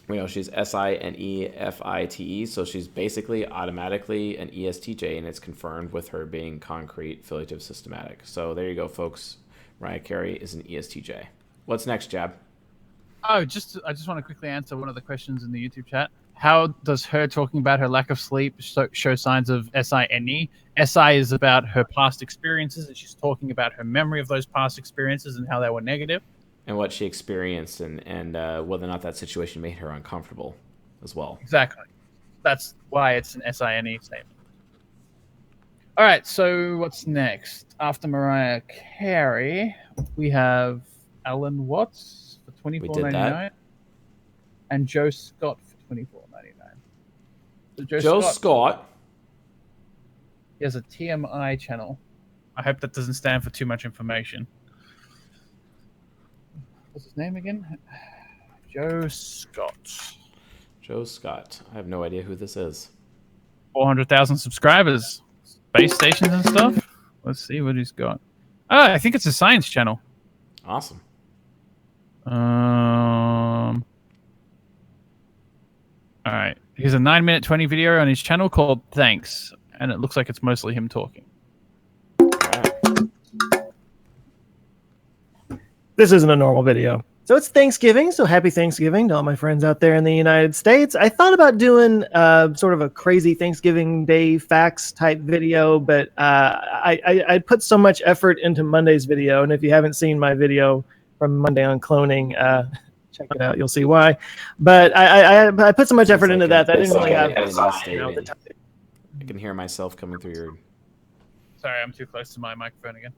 We know she's SINE-FITE, so she's basically automatically an ESTJ, and it's confirmed with her being concrete, affiliative, systematic. So there you go, folks. Mariah Carey is an ESTJ. What's next, Jab?
Oh, I just want to quickly answer one of the questions in the YouTube chat. How does her talking about her lack of sleep show signs of SINE? SI is about her past experiences, and she's talking about her memory of those past experiences and how they were negative.
And what she experienced and whether or not that situation made her uncomfortable as well.
Exactly. That's why it's an SINE statement. All right, so what's next? After Mariah Carey, we have Alan Watts for $24.99 and Joe Scott for $24.99. So
Joe Scott.
He has a TMI channel. I hope that doesn't stand for too much information. What's his name again? Joe Scott.
Joe Scott. I have no idea who this is.
400,000 subscribers. Space stations and stuff. Let's see what he's got. Oh, I think it's a science channel.
Awesome.
All right. Here's a 9-minute 20 video on his channel called Thanks, and it looks like it's mostly him talking.
This isn't a normal video. So it's Thanksgiving, so happy Thanksgiving to all my friends out there in the United States. I thought about doing sort of a crazy Thanksgiving Day facts type video, but I put so much effort into Monday's video, and if you haven't seen my video from Monday on cloning, check it out, you'll see why. But I put so much effort into that I didn't really have the time.
I can hear myself coming through your...
Sorry, I'm too close to my microphone again.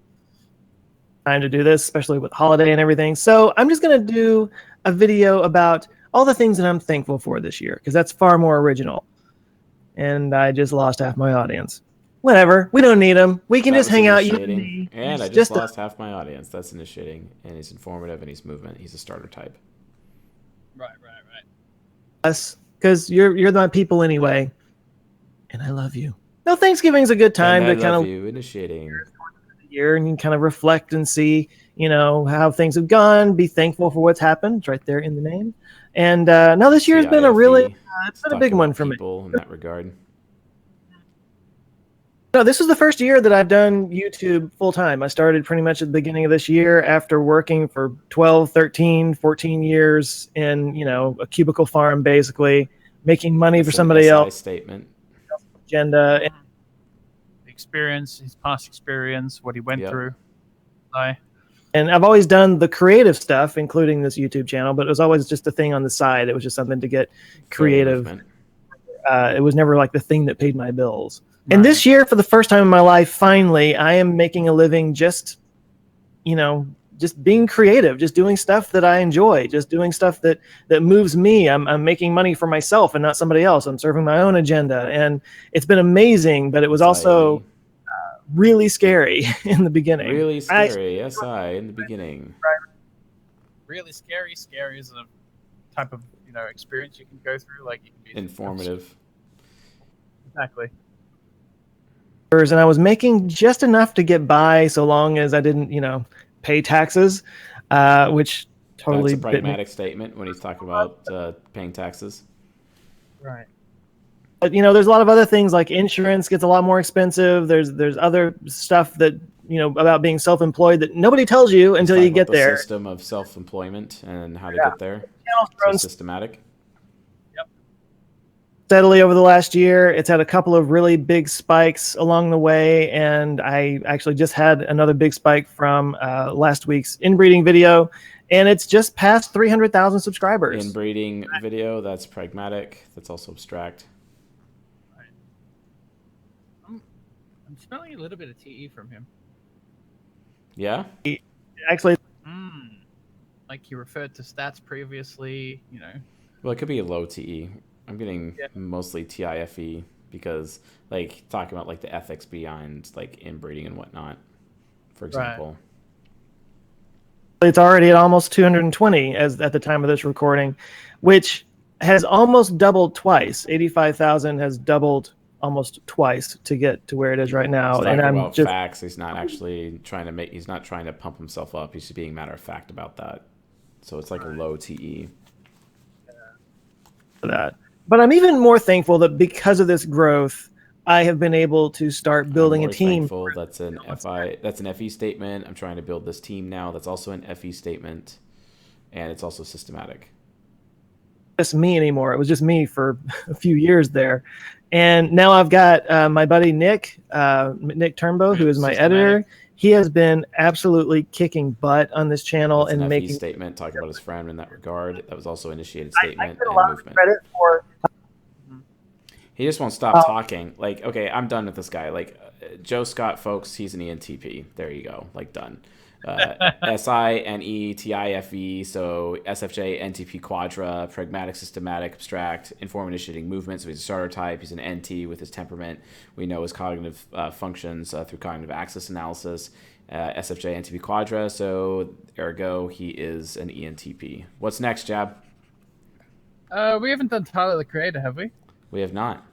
Time to do this, especially with holiday and everything. So I'm just going to do a video about all the things that I'm thankful for this year, because that's far more original. And I just lost half my audience. whatever. We don't need him. We can
That
just
was
hang out. You
initiating. And I
It's
just
just a-
lost half my audience. That's initiating, and he's informative, and he's movement. He's a starter type.
Right.
us, because you're my people anyway, and I love you. No, Thanksgiving's a good time
And
to
I
kind
love
of
you. Initiating.
year, and you can kind of reflect and see, how things have gone. Be thankful for what's happened. It's right there in the name. And no, this year has been a really, it's been a big one for me.
People in that regard.
No, this is the first year that I've done YouTube full time. I started pretty much at the beginning of this year after working for 12, 13, 14 years in, a cubicle farm, basically making money
That's
for
an
somebody
SI
else.
statement.
Agenda.
Experience, his past experience, what he went through.
And I've always done the creative stuff, including this YouTube channel, but it was always just a thing on the side. It was just something to get creative. It was never like the thing that paid my bills. And this year, for the first time in my life, finally, I am making a living just being creative, just doing stuff that I enjoy, just doing stuff that moves me. I'm making money for myself and not somebody else. I'm serving my own agenda. And it's been amazing, but it was also really scary in the beginning.
Really scary, SI in the beginning.
Really scary. Scary is a type of experience you can go through. Like you can be
informative.
Exactly.
And I was making just enough to get by, so long as I didn't, pay taxes, which totally
That's a pragmatic statement when he's talking about paying taxes.
Right.
But there's a lot of other things, like insurance gets a lot more expensive. There's other stuff that about being self-employed that nobody tells you until you get there.
The system of self-employment and how to get there. So systematic.
Steadily over the last year, it's had a couple of really big spikes along the way, and I actually just had another big spike from last week's inbreeding video, and it's just passed 300,000 subscribers.
Inbreeding video, that's pragmatic. That's also abstract.
I'm smelling a little bit of TE from him.
Yeah?
Actually,
like he referred to stats previously,
Well, it could be a low TE. I'm getting mostly TIFE because, talking about the ethics behind inbreeding and whatnot, for example.
It's already at almost 220 at the time of this recording, which has almost doubled twice. 85,000 has doubled almost twice to get to where it is right now.
He's
and
talking
I'm
about
just
facts. He's not actually he's not trying to pump himself up. He's just being matter of fact about that. So it's like a low TE.
That. But I'm even more thankful that because of this growth, I have been able to start building a team.
Thankful. That's an FI. That's an FE statement. I'm trying to build this team now. That's also an FE statement, and it's also systematic.
Just me anymore. It was just me for a few years there, and now I've got my buddy Nick Turnbow, who is my editor. He has been absolutely kicking butt on this channel
That's
and
an
making
FE statement, talking about his friend in that regard. That was also initiated statement
I
and
a lot
movement.
of credit for.
He just won't stop talking. Okay, I'm done with this guy. Joe Scott, folks, he's an ENTP. There you go. Done. SINE, TIFE, so SFJ, NTP, Quadra, pragmatic, systematic, abstract, inform initiating movement. So he's a starter type. He's an NT with his temperament. We know his cognitive functions through cognitive axis analysis. SFJ, NTP, Quadra. So ergo, he is an ENTP. What's next, Jab?
We haven't done Tyler the Creator, have we?
We have not.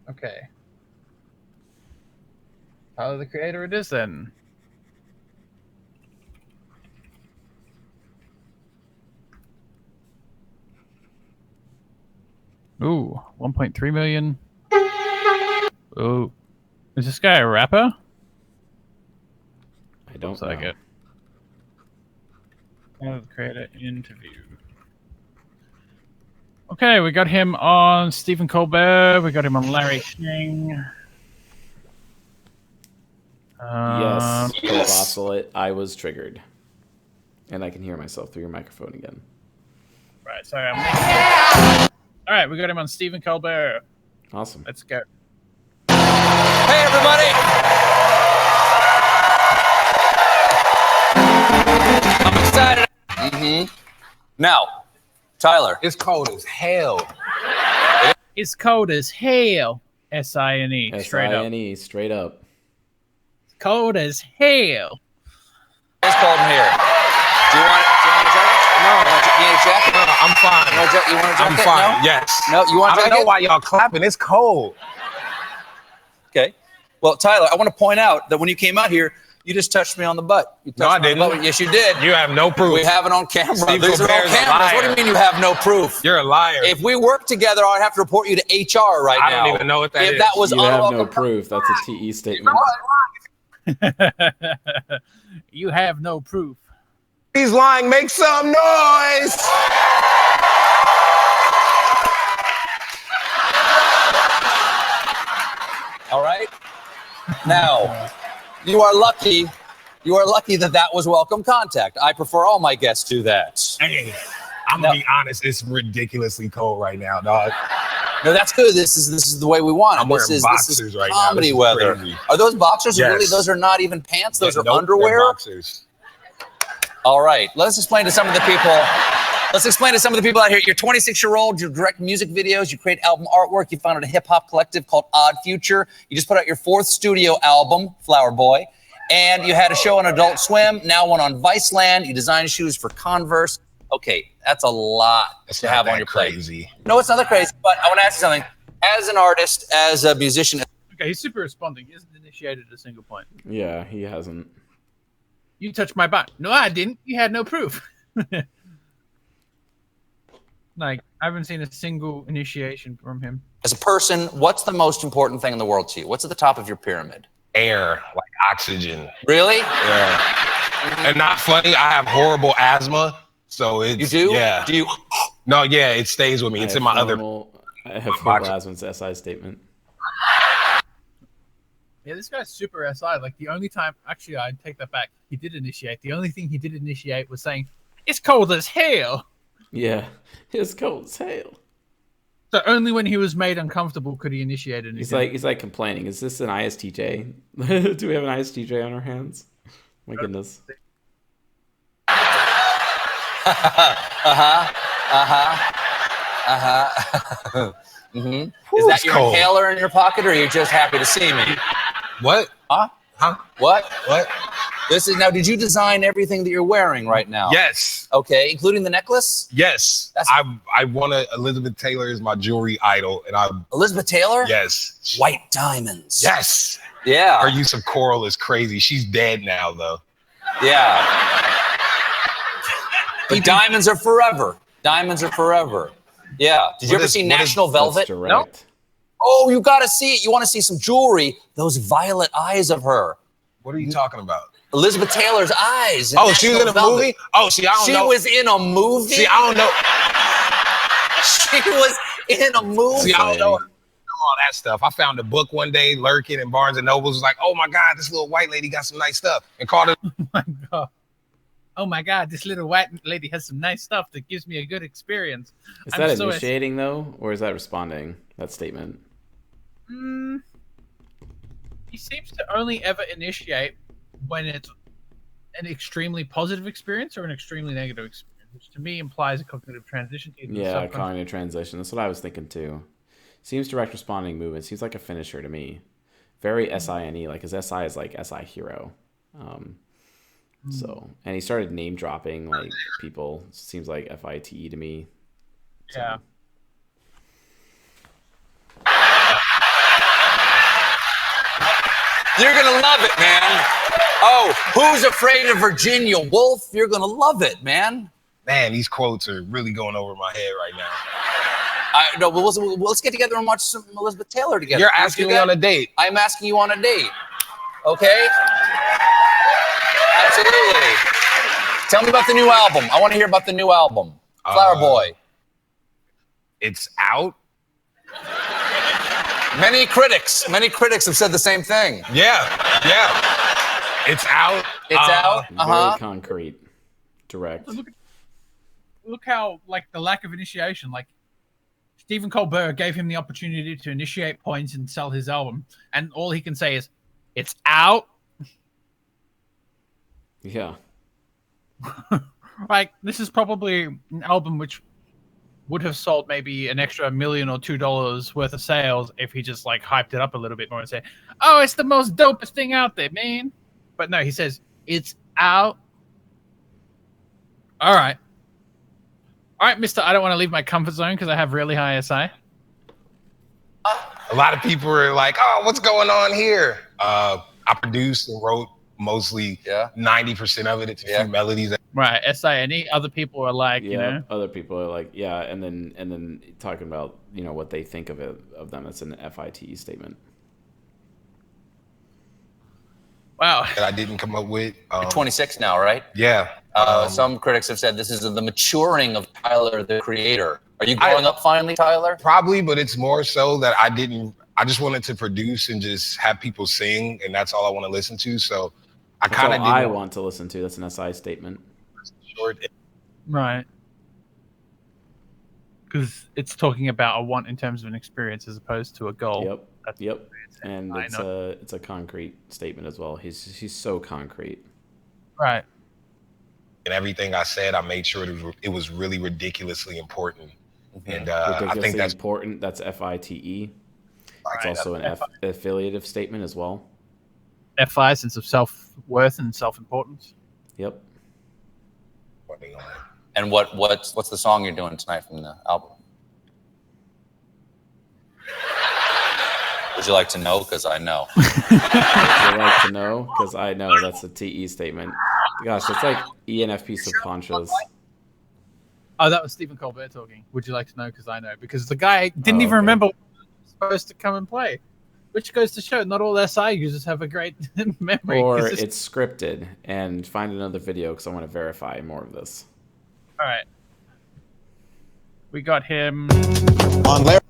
Okay. Tyler the Creator it is then. Ooh, 1.3 million. Ooh. Is this guy a rapper?
I don't
Looks
know.
like it. Tyler the Creator interview. Okay, we got him on Stephen Colbert. We got him on Larry King.
Yes, Oscillate. I was triggered. And I can hear myself through your microphone again.
Right, sorry. All right, we got him on Stephen Colbert.
Awesome.
Let's go.
Hey, everybody. I'm excited. Now, Tyler. It's cold as hell.
It's cold as hell. S-I-N-E. Straight up.
S-I-N-E, straight up.
Cold as hell.
It's cold in here. Do you want a jacket? No. You need a jacket?
No, I'm fine.
You want a jacket?
I'm fine.
No?
Yes.
No, you want a
I
jacket?
don't know why y'all clapping. It's cold.
Okay. Well, Tyler, I want to point out that when you came out here, you just touched me on the butt.
No, I didn't.
Yes, you did.
You have no proof.
We have it on camera.
Steve
These are
Colbert's
on
a
cameras. What do you
liar.
mean you have no proof?
You're a liar.
If we work together, I'd have to report you to HR right now.
I don't even know what that is.
If that was
You have
unwelcome,
no proof. That's a TE statement.
You have no proof.
He's lying. Make some noise.
all right. Now, you are lucky. You are lucky that that was welcome contact. I prefer all my guests do that.
Hey, I'm gonna be honest. It's ridiculously cold right now, dog.
No, that's good. This is the way we want it.
I'm wearing
This
boxers
is
right now.
comedy
This is
weather.
crazy.
Are those boxers?
Yes.
Really? Those are not even pants. Those are
Nope, they're
underwear.
boxers.
All right. Let's explain to some of the people. Let's explain to some of the people out here. You're 26-year-old. You direct music videos. You create album artwork. You founded a hip hop collective called Odd Future. You just put out your 4th studio album, Flower Boy, and you had a show on Adult Swim. Now one on Viceland. You design shoes for Converse. Okay, that's a lot to have on your plate.
Crazy.
No, it's not that crazy. But I want to ask you something. As an artist, as a musician.
Okay, he's super responding. He hasn't initiated a single point.
Yeah, he hasn't.
You touched my butt. No, I didn't. You had no proof. Like, I haven't seen a single initiation from him.
As a person, what's the most important thing in the world to you? What's at the top of your pyramid?
Air, like oxygen.
Really?
Yeah. And not funny, I have horrible asthma, so it's...
You do?
Yeah.
Do you?
No, yeah, it stays with me. It's in my other...
I have horrible asthma. It's SI statement.
Yeah, this guy's super SI. Like, the only time... Actually, I take that back. He did initiate. The only thing he did initiate was saying, it's cold as hell.
Yeah, it's cold as hell.
So only when he was made uncomfortable could he initiate anything.
He's like complaining. Is this an ISTJ? Do we have an ISTJ on our hands? My goodness.
Is that your inhaler in your pocket, or are you just happy to see me?
What?
Huh? What?
What?
This is now. Did you design everything that you're wearing right now?
Yes.
Okay, including the necklace.
Yes. I wanted Elizabeth Taylor is my jewelry idol, and
Elizabeth Taylor.
Yes.
White diamonds.
Yes.
Yeah.
Her use of coral is crazy. She's dead now, though.
Yeah. But diamonds are forever. Diamonds are forever. Yeah. Did you ever see National Velvet?
No.
Oh, you got to see it. You want to see some jewelry? Those violet eyes of her.
What are you talking about?
Elizabeth Taylor's eyes.
Oh, she was in a movie? Oh, see, I don't know.
She was in a movie?
See, I don't know.
She was in a movie.
See, I don't know all that stuff. I found a book one day lurking in Barnes and Noble. Was like, oh my God, this little white lady got some nice stuff. And called it.
Oh my God, this little white lady has some nice stuff that gives me a good experience.
Is that initiating, though? Or is that responding, that statement?
He seems to only ever initiate when it's an extremely positive experience or an extremely negative experience, which to me implies a cognitive transition.
Yeah, cognitive transition. That's what I was thinking too. Seems direct responding movement. Seems like a finisher to me. Very SINE. Like his SI is like SI hero. So, and he started name dropping like people. Seems like FITE to me. So.
Yeah.
You're going to love it, man. Oh, Who's Afraid of Virginia Woolf? You're going to love it, man.
Man, these quotes are really going over my head right now.
No, let's get together and watch some Elizabeth Taylor together.
You're asking me on a date.
I'm asking you on a date. Okay? Absolutely. Tell me about the new album. I want to hear about the new album. Flower Boy.
It's out.
Many critics have said the same thing.
Yeah. It's out.
It's out.
Very concrete, direct.
Look how like the lack of initiation. Like Stephen Colbert gave him the opportunity to initiate points and sell his album, and all he can say is, "It's out."
Yeah.
Like this is probably an album which would have sold maybe an extra $1 million or $2 worth of sales if he just like hyped it up a little bit more and said, "Oh, it's the most dopest thing out there, man." But no, he says it's out. All right, Mister. I don't want to leave my comfort zone because I have really high SI.
A lot of people are like, "Oh, what's going on here?" I produced and wrote mostly 90% of it. It's a few melodies.
Right, SINE. Other people are like, you know,
other people are like, yeah, and then talking about what they think of them. It's an FITE statement.
Wow.
That I didn't come up with.
You're 26 now, right?
Yeah.
Some critics have said this is the maturing of Tyler, the creator. Are you growing up finally, Tyler?
Probably, but it's more so that I just wanted to produce and just have people sing, and that's all I want to listen to. So
That's all I want to listen to. That's an SI statement.
right? Because it's talking about a want in terms of an experience as opposed to a goal.
Yep. And it's a concrete statement as well. He's so concrete.
Right.
And everything I said, I made sure it was really ridiculously important. And I think that's
important. That's FITE. It's also an affiliative statement as well.
FI, sense of self-worth and self-importance.
Yep.
And what's the song you're doing tonight from the album? Would you like to know? Because I know.
Would you like to know? Because I know. That's a TE statement. Gosh, it's like ENFP subconscious.
Oh, that was Stephen Colbert talking. Would you like to know? Because I know. Because the guy didn't even remember what was supposed to come and play. Which goes to show not all SI users have a great memory.
Or it's scripted. And find another video because I want to verify more of this.
All right. We got him
on Larry.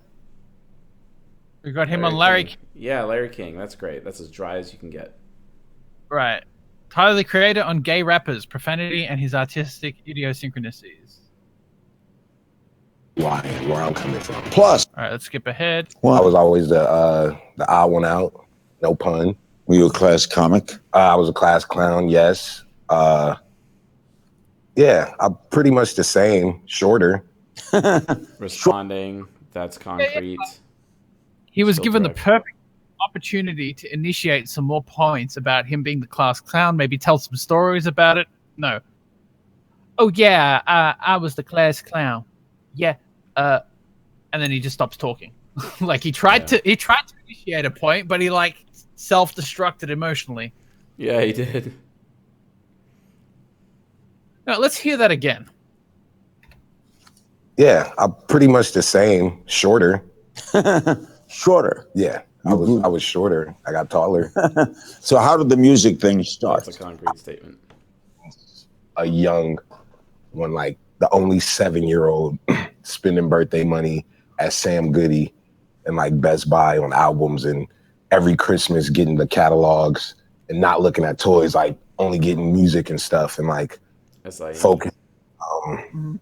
We got him on Larry King.
Yeah, Larry King. That's great. That's as dry as you can get.
Right. Tyler, the Creator on gay rappers, profanity, and his artistic idiosyncrasies.
Why? Where I'm coming from. Plus,
all right, let's skip ahead.
Well, I was always the odd one out. No pun. Were you a class comic? I was a class clown. Yes. Yeah, I'm pretty much the same. Shorter.
Responding. That's concrete.
He was given the perfect opportunity to initiate some more points about him being the class clown, maybe tell some stories about it. No. Oh, yeah, I was the class clown. Yeah. And then he just stops talking. Like he tried to initiate a point, but he like self-destructed emotionally.
Yeah, he did.
Now, let's hear that again.
Yeah, I'm pretty much the same. Shorter. Shorter. Yeah, I was shorter. I got taller.
So how did the music thing start?
That's a concrete statement.
A young one, like the only 7-year-old spending birthday money at Sam Goody and like Best Buy on albums, and every Christmas getting the catalogs and not looking at toys, like only getting music and stuff, and like focus on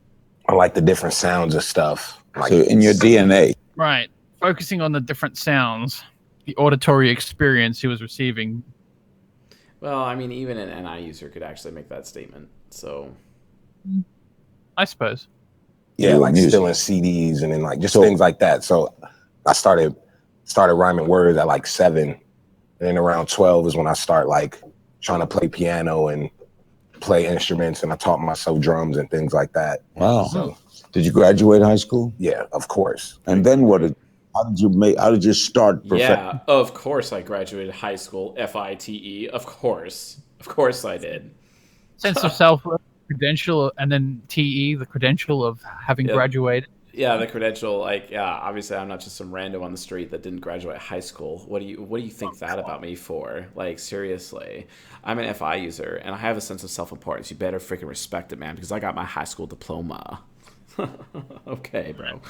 like the different sounds of stuff. Like,
so in your DNA.
Right. Focusing on the different sounds, the auditory experience he was receiving.
Well, I mean, even an NI user could actually make that statement. So,
I suppose.
Yeah, like stealing CDs and then like just things like that. So I started rhyming words at like 7, and then around 12 is when I start like trying to play piano and play instruments, and I taught myself drums and things like that.
Wow.
So,
did you graduate high school?
Yeah, of course.
And then how did you start?
Yeah, of course I graduated high school, FITE. Of course I did.
Sense of self credential, and then TE, the credential of having graduated.
Yeah, the credential. Like, yeah, obviously I'm not just some rando on the street that didn't graduate high school. What do you think that about me for? Like, seriously, I'm an FI user and I have a sense of self-importance. You better freaking respect it, man, because I got my high school diploma. Okay, bro.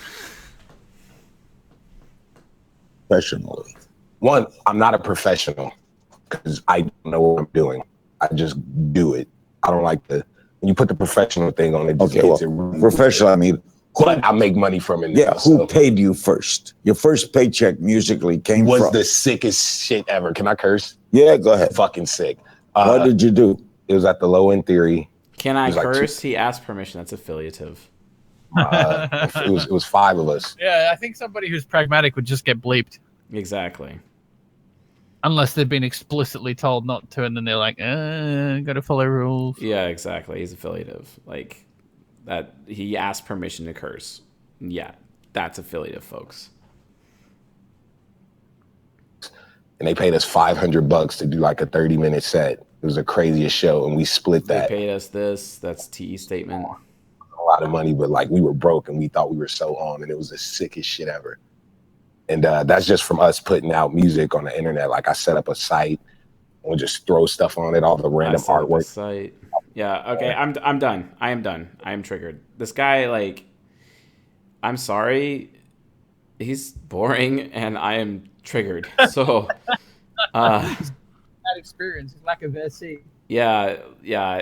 Professionally. One, I'm not a professional because I don't know what I'm doing. I just do it. I don't like when you put the professional thing on it.
Okay, well, professional, I mean,
but I make money from it.
Yeah, who paid you first? Your first paycheck musically came from?
Was the sickest shit ever. Can I curse?
Yeah, go ahead.
Fucking sick.
What did you do?
It was at the Low End Theory.
Can I curse? He asked permission. That's affiliative.
It was 5 of us.
Yeah, I think somebody who's pragmatic would just get bleeped.
Exactly.
Unless they've been explicitly told not to, and then they're like, gotta follow rules.
Yeah, exactly. He's affiliative. Like that. He asked permission to curse. Yeah, that's affiliative, folks.
And they paid us $500 to do like a 30-minute set. It was the craziest show, and we split that.
They paid us this. That's TE statement.
A lot of money, but like we were broke, and we thought we were so on, and it was the sickest shit ever. And that's just from us putting out music on the internet. Like I set up a site, and we just throw stuff on it, all the random artwork.
Site. Yeah. Okay. I'm done. I am done. I am triggered. This guy, like, I'm sorry, he's boring, and I am triggered. So,
bad experience, lack of SC.
yeah,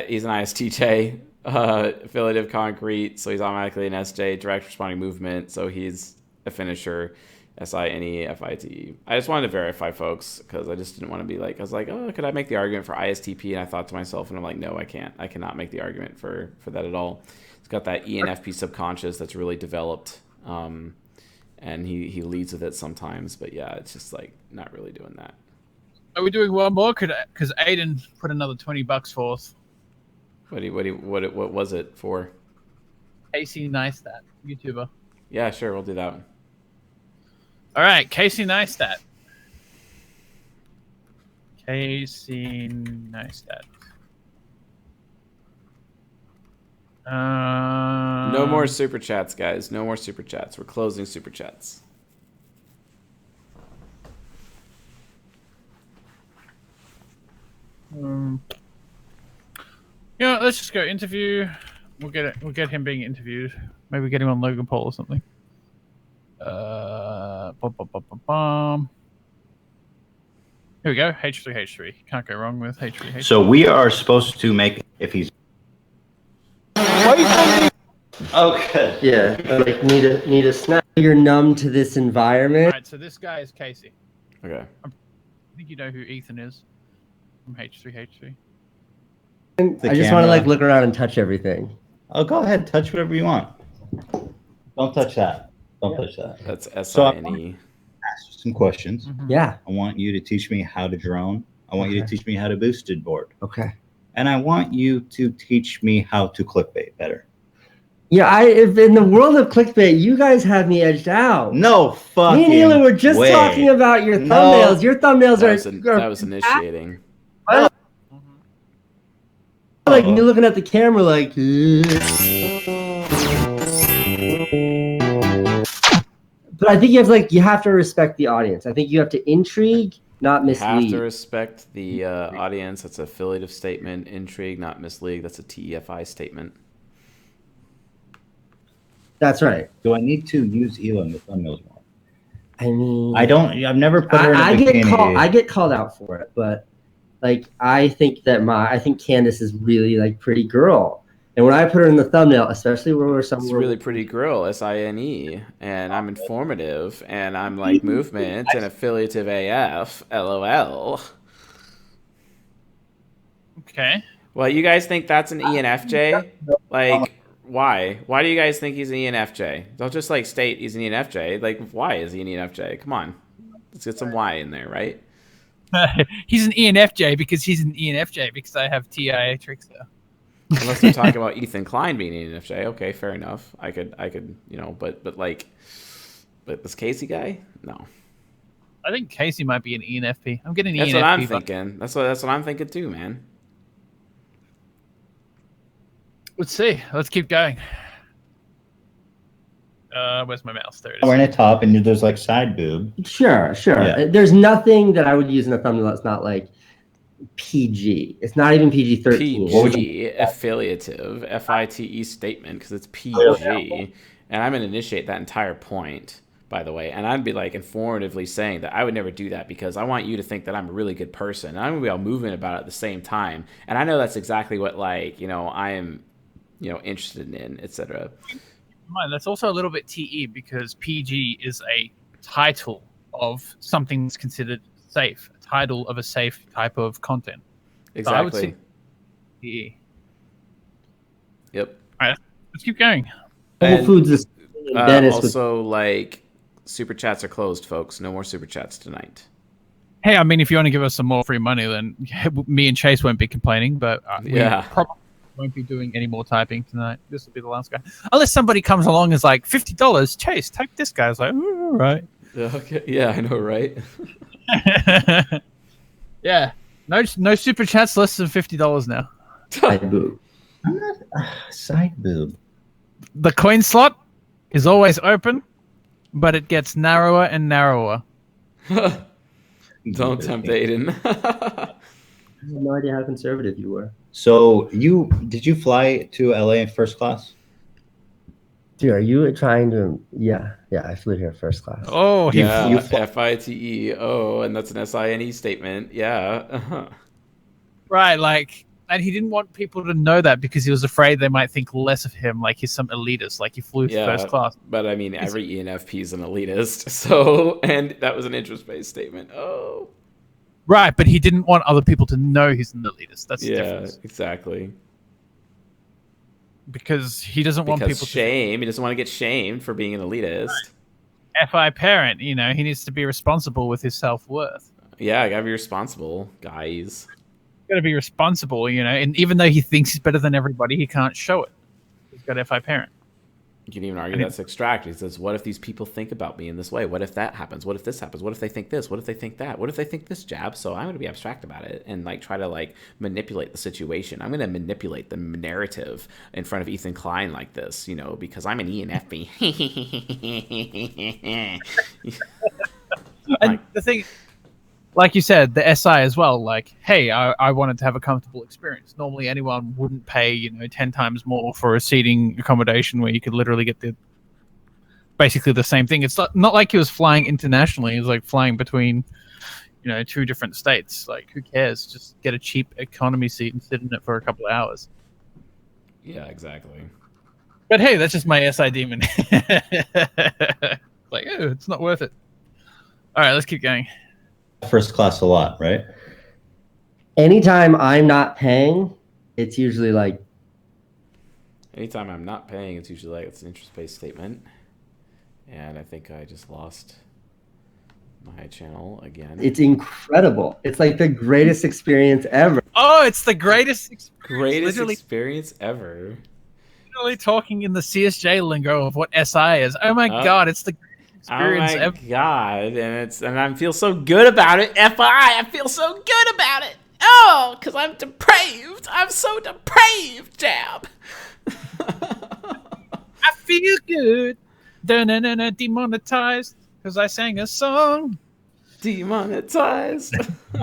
he's an ISTJ, affiliative concrete, so he's automatically an SJ, direct responding movement, so he's a finisher, SINEFIT. I just wanted to verify, folks, because I just didn't want to be like, I was like, oh, could I make the argument for ISTP? And I thought to myself, and I'm like, no, I can't. I cannot make the argument for that at all. It's got that ENFP subconscious that's really developed. And he leads with it sometimes, but yeah, it's just like not really doing that.
Are we doing one more? Because Aiden put another $20 forth.
What was it for?
Casey Neistat, YouTuber.
Yeah, sure, we'll do that one.
All right, Casey Neistat. Casey Neistat.
No more super chats, guys. No more super chats. We're closing super chats.
Let's just go interview. We'll get him being interviewed. Maybe get him on Logan Paul or something. Here we go. H3H3. Can't go wrong with H3H3.
So we are supposed to make if he's. Okay.
Yeah, like need a snack. You're numb to this environment.
All right, so this guy is Casey.
Okay.
I think you know who Ethan is from H3H3.
I just want to like look around and touch everything.
Oh, go ahead, touch whatever you want. Don't touch that. Don't touch that.
That's SINE.
So ask you some questions.
Yeah.
I want you to teach me how to drone. I want you to teach me how to boosted board.
Okay.
And I want you to teach me how to clickbait better.
Yeah, if in the world of clickbait, you guys have me edged out.
No fucking
Me and Hila were just talking about your thumbnails. Your thumbnails
that was initiating.
Like me looking at the camera like. But I think you have to respect the audience. I think you have to intrigue, not mislead.
You have to respect the audience. That's an affiliative statement. Intrigue, not mislead. That's a TEFI statement.
That's right.
Do I need to use Hila in the thumbnails more?
I mean,
I've never put her in a bikini.
I get called out for it, but like I think Candace is really like pretty girl. And when I put her in the thumbnail, especially where we're somewhere,
it's a really pretty girl, SINE, and I'm informative, and I'm like movement and affiliative AF, LOL.
Okay.
Well, you guys think that's an ENFJ? Like, why? Why do you guys think he's an ENFJ? Don't just like state he's an ENFJ. Like, why is he an ENFJ? Come on, let's get some Y in there, right?
He's an ENFJ because he's an ENFJ because I have TIA tricks there.
Unless they're talking about Ethan Klein being an ENFJ, okay, fair enough. I could, but this Casey guy, no.
I think Casey might be an ENFP. I'm getting
That's
ENFP.
what I'm thinking. That's what I'm thinking too, man.
Let's see. Let's keep going. Where's my mouse? There it is.
We're in a top, and there's like side boob.
Sure.
Yeah.
There's nothing that I would use in a thumbnail that's not like PG. It's not even PG-13.
PG, affiliative, FITE statement, because it's PG. And I'm going to initiate that entire point, by the way. And I'd be like informatively saying that I would never do that because I want you to think that I'm a really good person. And I'm going to be all moving about it at the same time. And I know that's exactly what, like, I am, interested in, etc.
That's also a little bit TE because PG is a title of something that's considered safe, a title of a safe type of content.
Exactly.
So I would say TE.
Yep.
All right, let's keep going.
Whole Foods is Dennis
also, like, super chats are closed, folks. No more super chats tonight.
Hey, I mean, if you want to give us some more free money, then me and Chase won't be complaining, but we probably won't be doing any more typing tonight. This will be the last guy. Unless somebody comes along and is like, $50, Chase, type this guy. It's like, all right.
Okay. Yeah, I know, right?
Yeah. No super chats less than $50 now.
Side boob. I'm not side boob.
The coin slot is always open, but it gets narrower and narrower.
Don't tempt Aiden.
I have no idea how conservative you were.
So did you fly to LA in first class?
Dude, are you trying to? Yeah, I flew here first class.
Oh, yeah, FITE. Oh, and that's an SINE statement. Yeah.
Right, like, and he didn't want people to know that because he was afraid they might think less of him, like he's some elitist, like he flew first class.
But I mean, every ENFP is an elitist, so, and that was an interest-based statement. Oh.
Right, but he didn't want other people to know he's an elitist. That's the difference.
Yeah, exactly.
Because he doesn't want people to
shame. He doesn't want to get shamed for being an elitist.
Right. FI parent, he needs to be responsible with his self-worth.
Yeah, I gotta be responsible, guys.
Got to be responsible, and even though he thinks he's better than everybody, he can't show it. He's got FI parent.
You can even argue that's extract. He says, what if these people think about me in this way? What if that happens? What if this happens? What if they think this? What if they think that? What if they think this jab? So I'm going to be abstract about it and like try to like manipulate the situation. I'm going to manipulate the narrative in front of Ethan Klein like this, because I'm an ENFP.
And the thing, like you said, the SI as well, like, hey, I wanted to have a comfortable experience. Normally anyone wouldn't pay, 10 times more for a seating accommodation where you could literally get basically the same thing. It's not like he was flying internationally. He was like flying between, 2 different states. Like, who cares? Just get a cheap economy seat and sit in it for a couple of hours.
Yeah, exactly.
But hey, that's just my SI demon. Like, oh, it's not worth it. All right, let's keep going.
First class a lot, right?
Anytime I'm not paying, it's usually like.
Anytime I'm not paying, it's usually like it's an interest-based statement. And I think I just lost my channel again.
It's incredible. It's like the greatest experience ever.
Oh, it's the greatest
experience ever.
Literally talking in the CSJ lingo of what SI is. Oh my God, it's the experience
ever. God, and I feel so good about it. I feel so good about it. Oh, because I'm depraved. I'm so depraved, Jab.
I feel good. Demonetized because I sang a song.
Demonetized.
But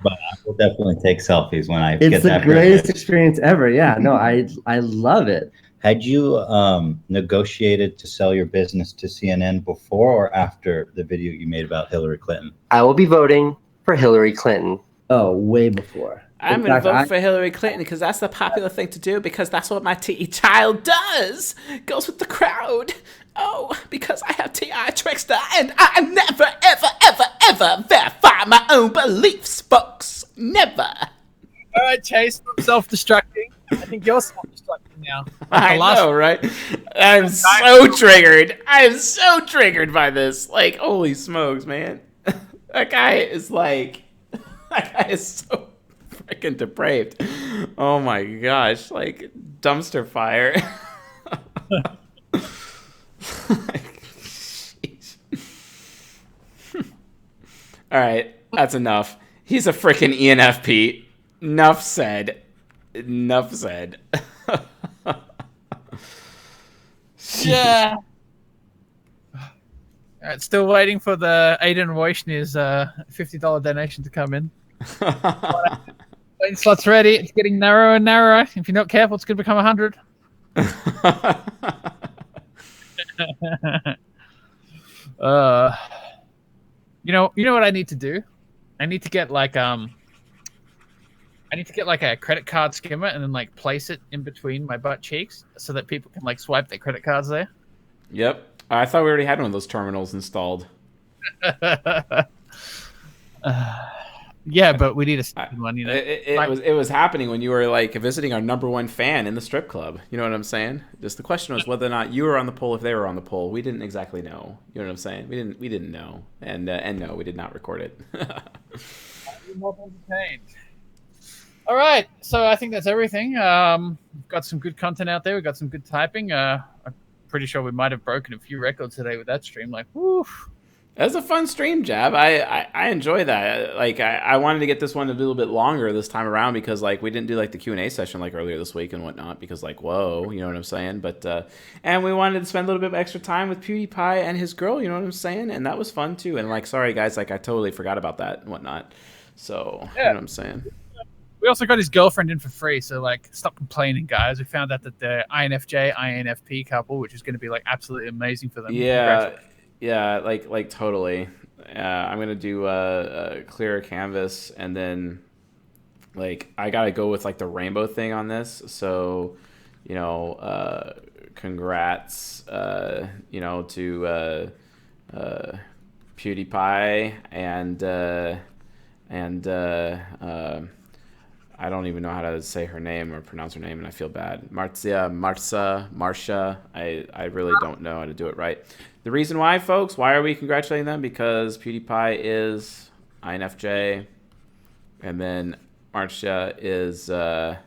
I will definitely take selfies when I
get that.
It's the
greatest experience ever. Yeah, no, I love it.
Had you negotiated to sell your business to CNN before or after the video you made about Hillary Clinton?
I will be voting for Hillary Clinton. Oh, way before.
I'm going to vote for Hillary Clinton because that's the popular thing to do because that's what my TE child does. Goes with the crowd. Oh, because I have TI Trickster and I never, ever, ever, ever verify my own beliefs, folks. Never.
All right, Chase, I'm self-destructing. I think you're self-destructing now.
I know, right? I'm so triggered. I am so triggered by this. Like, holy smokes, man. That guy is so freaking depraved. Oh my gosh, like dumpster fire. All right, that's enough. He's a freaking ENFP. Enough said. Enough said.
Yeah. All right, still waiting for the Aiden Wojcicki's $50 donation to come in. Waiting slot's ready. It's getting narrower and narrower. If you're not careful, it's going to become 100. You know what I need to do? I need to get like a credit card skimmer and then like place it in between my butt cheeks so that people can like swipe their credit cards there.
Yep. I thought we already had one of those terminals installed.
Yeah, but we need a second one. You know,
it was happening when you were like visiting our #1 fan in the strip club. You know what I'm saying? Just the question was whether or not you were on the poll. If they were on the poll, we didn't exactly know. You know what I'm saying? We didn't know, and no, we did not record it.
All right, so I think that's everything. We've got some good content out there. We've got some good typing. I'm pretty sure we might have broken a few records today with that stream. Like, woo.
That was a fun stream, Jab. I enjoy that. Like, I wanted to get this one a little bit longer this time around because, like, we didn't do, like, the Q&A session, like, earlier this week and whatnot because, like, whoa, you know what I'm saying? But, and we wanted to spend a little bit of extra time with PewDiePie and his girl, you know what I'm saying? And that was fun, too. And, like, sorry, guys, like, I totally forgot about that and whatnot. So, you know what I'm saying?
We also got his girlfriend in for free, so, like, stop complaining, guys. We found out that the INFJ, INFP couple, which is going to be, like, absolutely amazing for them.
Yeah, like totally. I'm gonna do a clearer canvas, and then like I gotta go with like the rainbow thing on this. So, you know, congrats, you know, to PewDiePie and I don't even know how to say her name or pronounce her name, and I feel bad. Marcia. I really don't know how to do it right. The reason why, folks, why are we congratulating them? Because PewDiePie is INFJ, and then Marcia is INFP,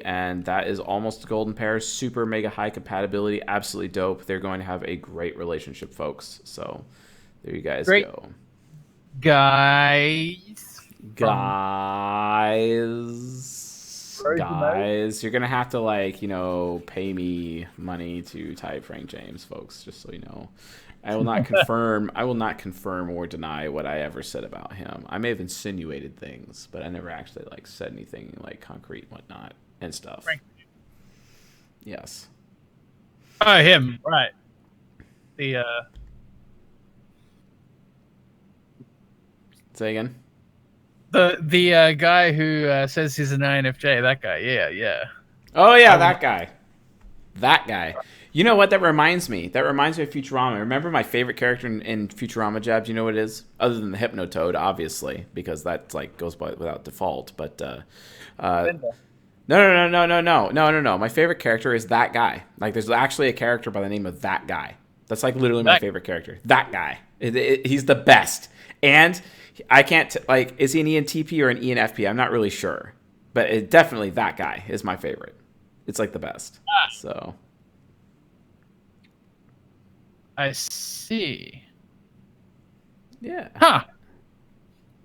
and that is almost a golden pair. Super mega high compatibility, absolutely dope. They're going to have a great relationship, folks. So there you guys go. Guys, you're gonna have to, like, you know, pay me money to type Frank James, folks, just so you know. I will not confirm or deny what I ever said about him. I may have insinuated things, but I never actually like said anything like concrete and whatnot and stuff.
Frank.
Yes.
Oh, him, right.
Say again.
The guy who says he's an INFJ, that guy, yeah.
Oh yeah, that guy. You know what? That reminds me of Futurama. Remember my favorite character in Futurama, Jab? Do you know what it is? Other than the Hypnotoad, obviously, because that's like goes by without default. But no. My favorite character is that guy. Like, there's actually a character by the name of that guy. That's like literally my favorite character. That guy. He's the best. And I can't, is he an ENTP or an ENFP? I'm not really sure. But definitely that guy is my favorite. It's like the best. So.
I see.
Yeah.
Huh.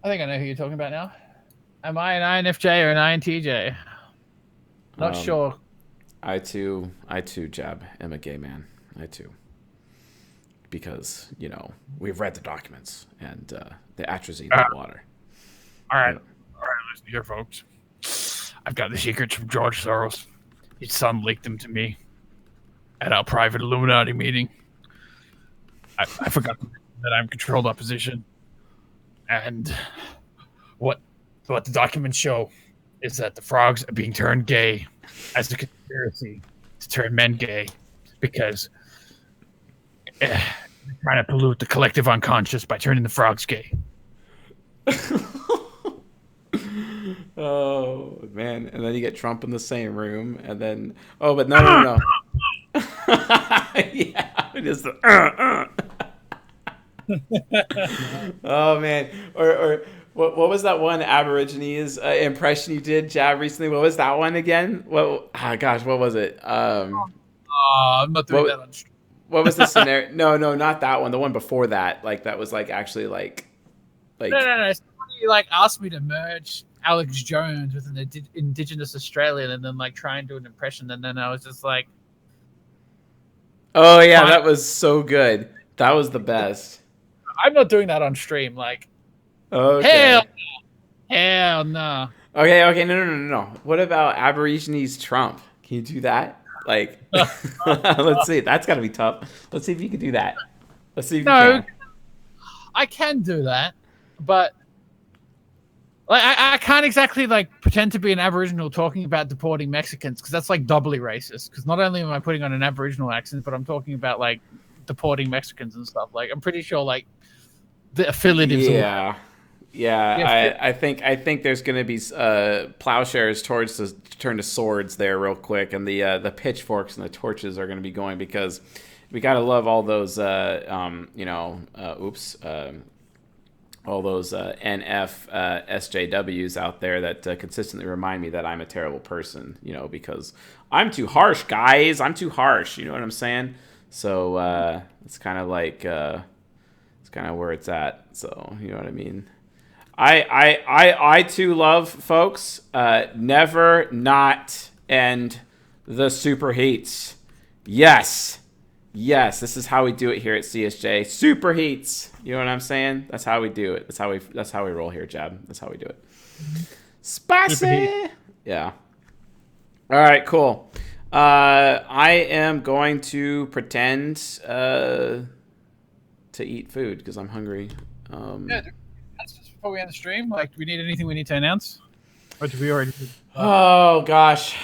I think I know who you're talking about now. Am I an INFJ or an INTJ? Not sure.
I too, Jab, am a gay man. I too. Because, you know, we've read the documents and the atrazine in the water.
All right, listen here, folks. I've got the secrets from George Soros. His son leaked them to me at our private Illuminati meeting. I forgot that I'm controlled opposition. And what the documents show is that the frogs are being turned gay as a conspiracy to turn men gay because they're trying to pollute the collective unconscious by turning the frogs gay.
Oh, man. And then you get Trump in the same room, and then... Oh, but no. Yeah, it is the... Oh, man. Or what was that one Aborigines impression you did, Jab, recently? What was that one again? What was it?
I'm not doing that on stream.
What was the scenario? No, not that one. The one before that. Like, that was, like, actually, like...
No. Somebody, like, asked me to merge Alex Jones with an Indigenous Australian and then, like, try and do an impression. And then I was just like...
Oh, yeah, that was so good. That was the best.
I'm not doing that on stream. Like,
okay.
Hell no.
Okay, no. What about Aborigines Trump? Can you do that? Like, let's see. That's got to be tough. Let's see if you can do that. Let's see if you can.
I can do that, but like I can't exactly like pretend to be an Aboriginal talking about deporting Mexicans because that's like doubly racist. Because not only am I putting on an Aboriginal accent, but I'm talking about like deporting Mexicans and stuff. Like, I'm pretty sure like the affiliatives.
Yeah, I think there's going to be plowshares turn to swords there real quick, and the pitchforks and the torches are going to be going, because we got to love all those all those NF SJWs out there that consistently remind me that I'm a terrible person, because I'm too harsh, guys. I'm too harsh. You know what I'm saying? So it's kind of like it's kind of where it's at. So you know what I mean? I too love, folks, never not end the superheats. Yes, this is how we do it here at CSJ. Superheats. You know what I'm saying? That's how we do it. That's how we roll here, Jab. That's how we do it. Spicy. Yeah. All right, cool. I am going to pretend to eat food because I'm hungry.
That's just before we end the stream. Like, do we need anything we need to announce? Or do we already?
Oh gosh,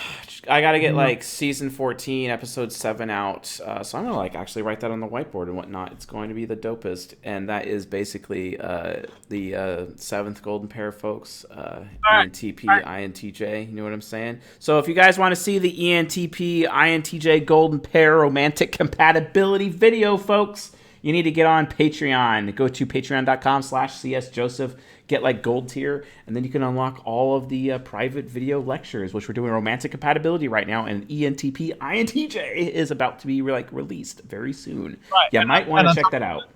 I gotta get like season 14, episode 7 out. So I'm gonna actually write that on the whiteboard and whatnot. It's going to be the dopest, and that is basically the 7th golden pair, folks. ENTP, INTJ. You know what I'm saying? So if you guys want to see the ENTP, INTJ golden pair romantic compatibility video, folks, you need to get on Patreon. Go to patreon.com/csjoseph. Get gold tier, and then you can unlock all of the private video lectures, which we're doing romantic compatibility right now, and ENTP INTJ is about to be released very soon.
Right.
You might want to check that out.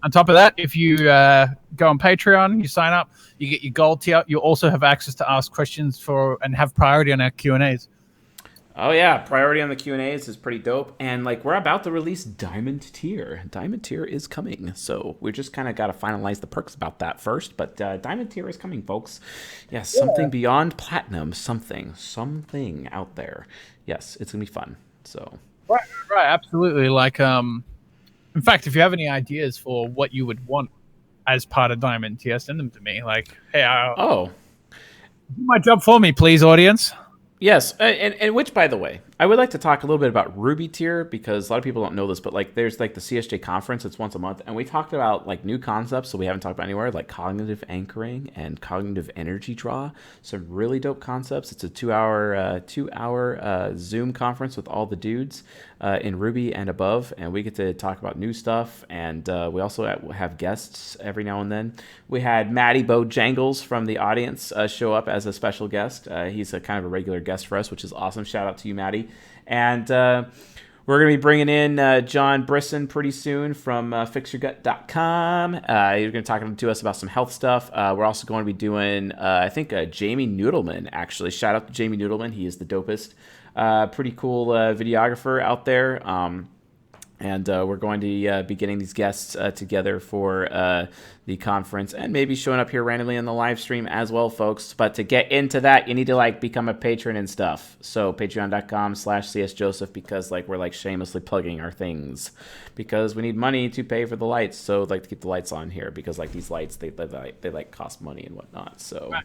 On top of that, if you go on Patreon, you sign up, you get your gold tier. You also have access to ask questions and have priority on our Q&As.
Oh yeah, priority on the Q&As is pretty dope, and we're about to release Diamond Tier. Diamond Tier is coming, so we just kind of got to finalize the perks about that first, but Diamond Tier is coming, folks. Yes, something beyond Platinum, something out there. Yes, it's gonna be fun. So
right, absolutely. In fact, if you have any ideas for what you would want as part of Diamond Tier, send them to me. Hey, do my job for me, please, audience.
Yes, and which, by the way, I would like to talk a little bit about Ruby Tier, because a lot of people don't know this, but there's the CSJ conference. It's once a month, and we talked about new concepts, so we haven't talked about anywhere, like cognitive anchoring and cognitive energy draw. Some really dope concepts. It's a 2-hour Zoom conference with all the dudes in Ruby and above, and we get to talk about new stuff, and we also have guests every now and then. We had Matty Bojangles from the audience show up as a special guest. He's a kind of a regular guest for us, which is awesome. Shout out to you, Matty. And we're going to be bringing in John Brisson pretty soon from fixyourgut.com. He's going to talk to us about some health stuff. We're also going to be doing, I think, Jamie Noodleman, actually. Shout out to Jamie Noodleman. He is the dopest. Pretty cool videographer out there. And we're going to be getting these guests together for the conference, and maybe showing up here randomly in the live stream as well, folks. But to get into that, you need to become a patron and stuff. So patreon.com/csjoseph, because we're shamelessly plugging our things, because we need money to pay for the lights. So to keep the lights on here, because these lights they cost money and whatnot. So
I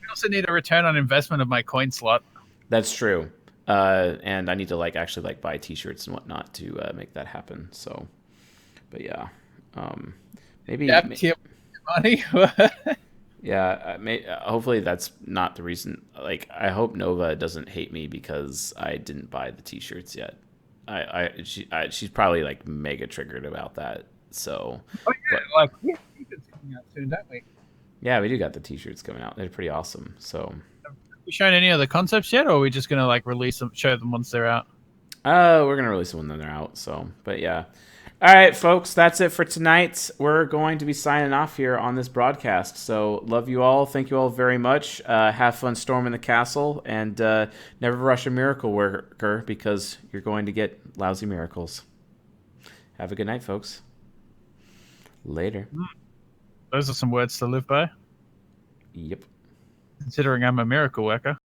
also need a return on investment of my coin slot.
That's true. And I need to actually buy t-shirts and whatnot to make that happen. So, but yeah, maybe
money.
Yeah, hopefully that's not the reason. I hope Nova doesn't hate me because I didn't buy the t-shirts yet. She's probably mega triggered about that. So,
we have t-shirts coming out soon, don't we?
Yeah, we do got the t-shirts coming out. They're pretty awesome. So.
You shown any other concepts yet, or are we just gonna release them, show them once they're out?
We're gonna release them when they're out. So, but yeah. All right, folks, that's it for tonight. We're going to be signing off here on this broadcast. So, love you all. Thank you all very much. Have fun storming the castle, and never rush a miracle worker, because you're going to get lousy miracles. Have a good night, folks. Later.
Those are some words to live by.
Yep.
Considering I'm a miracle worker.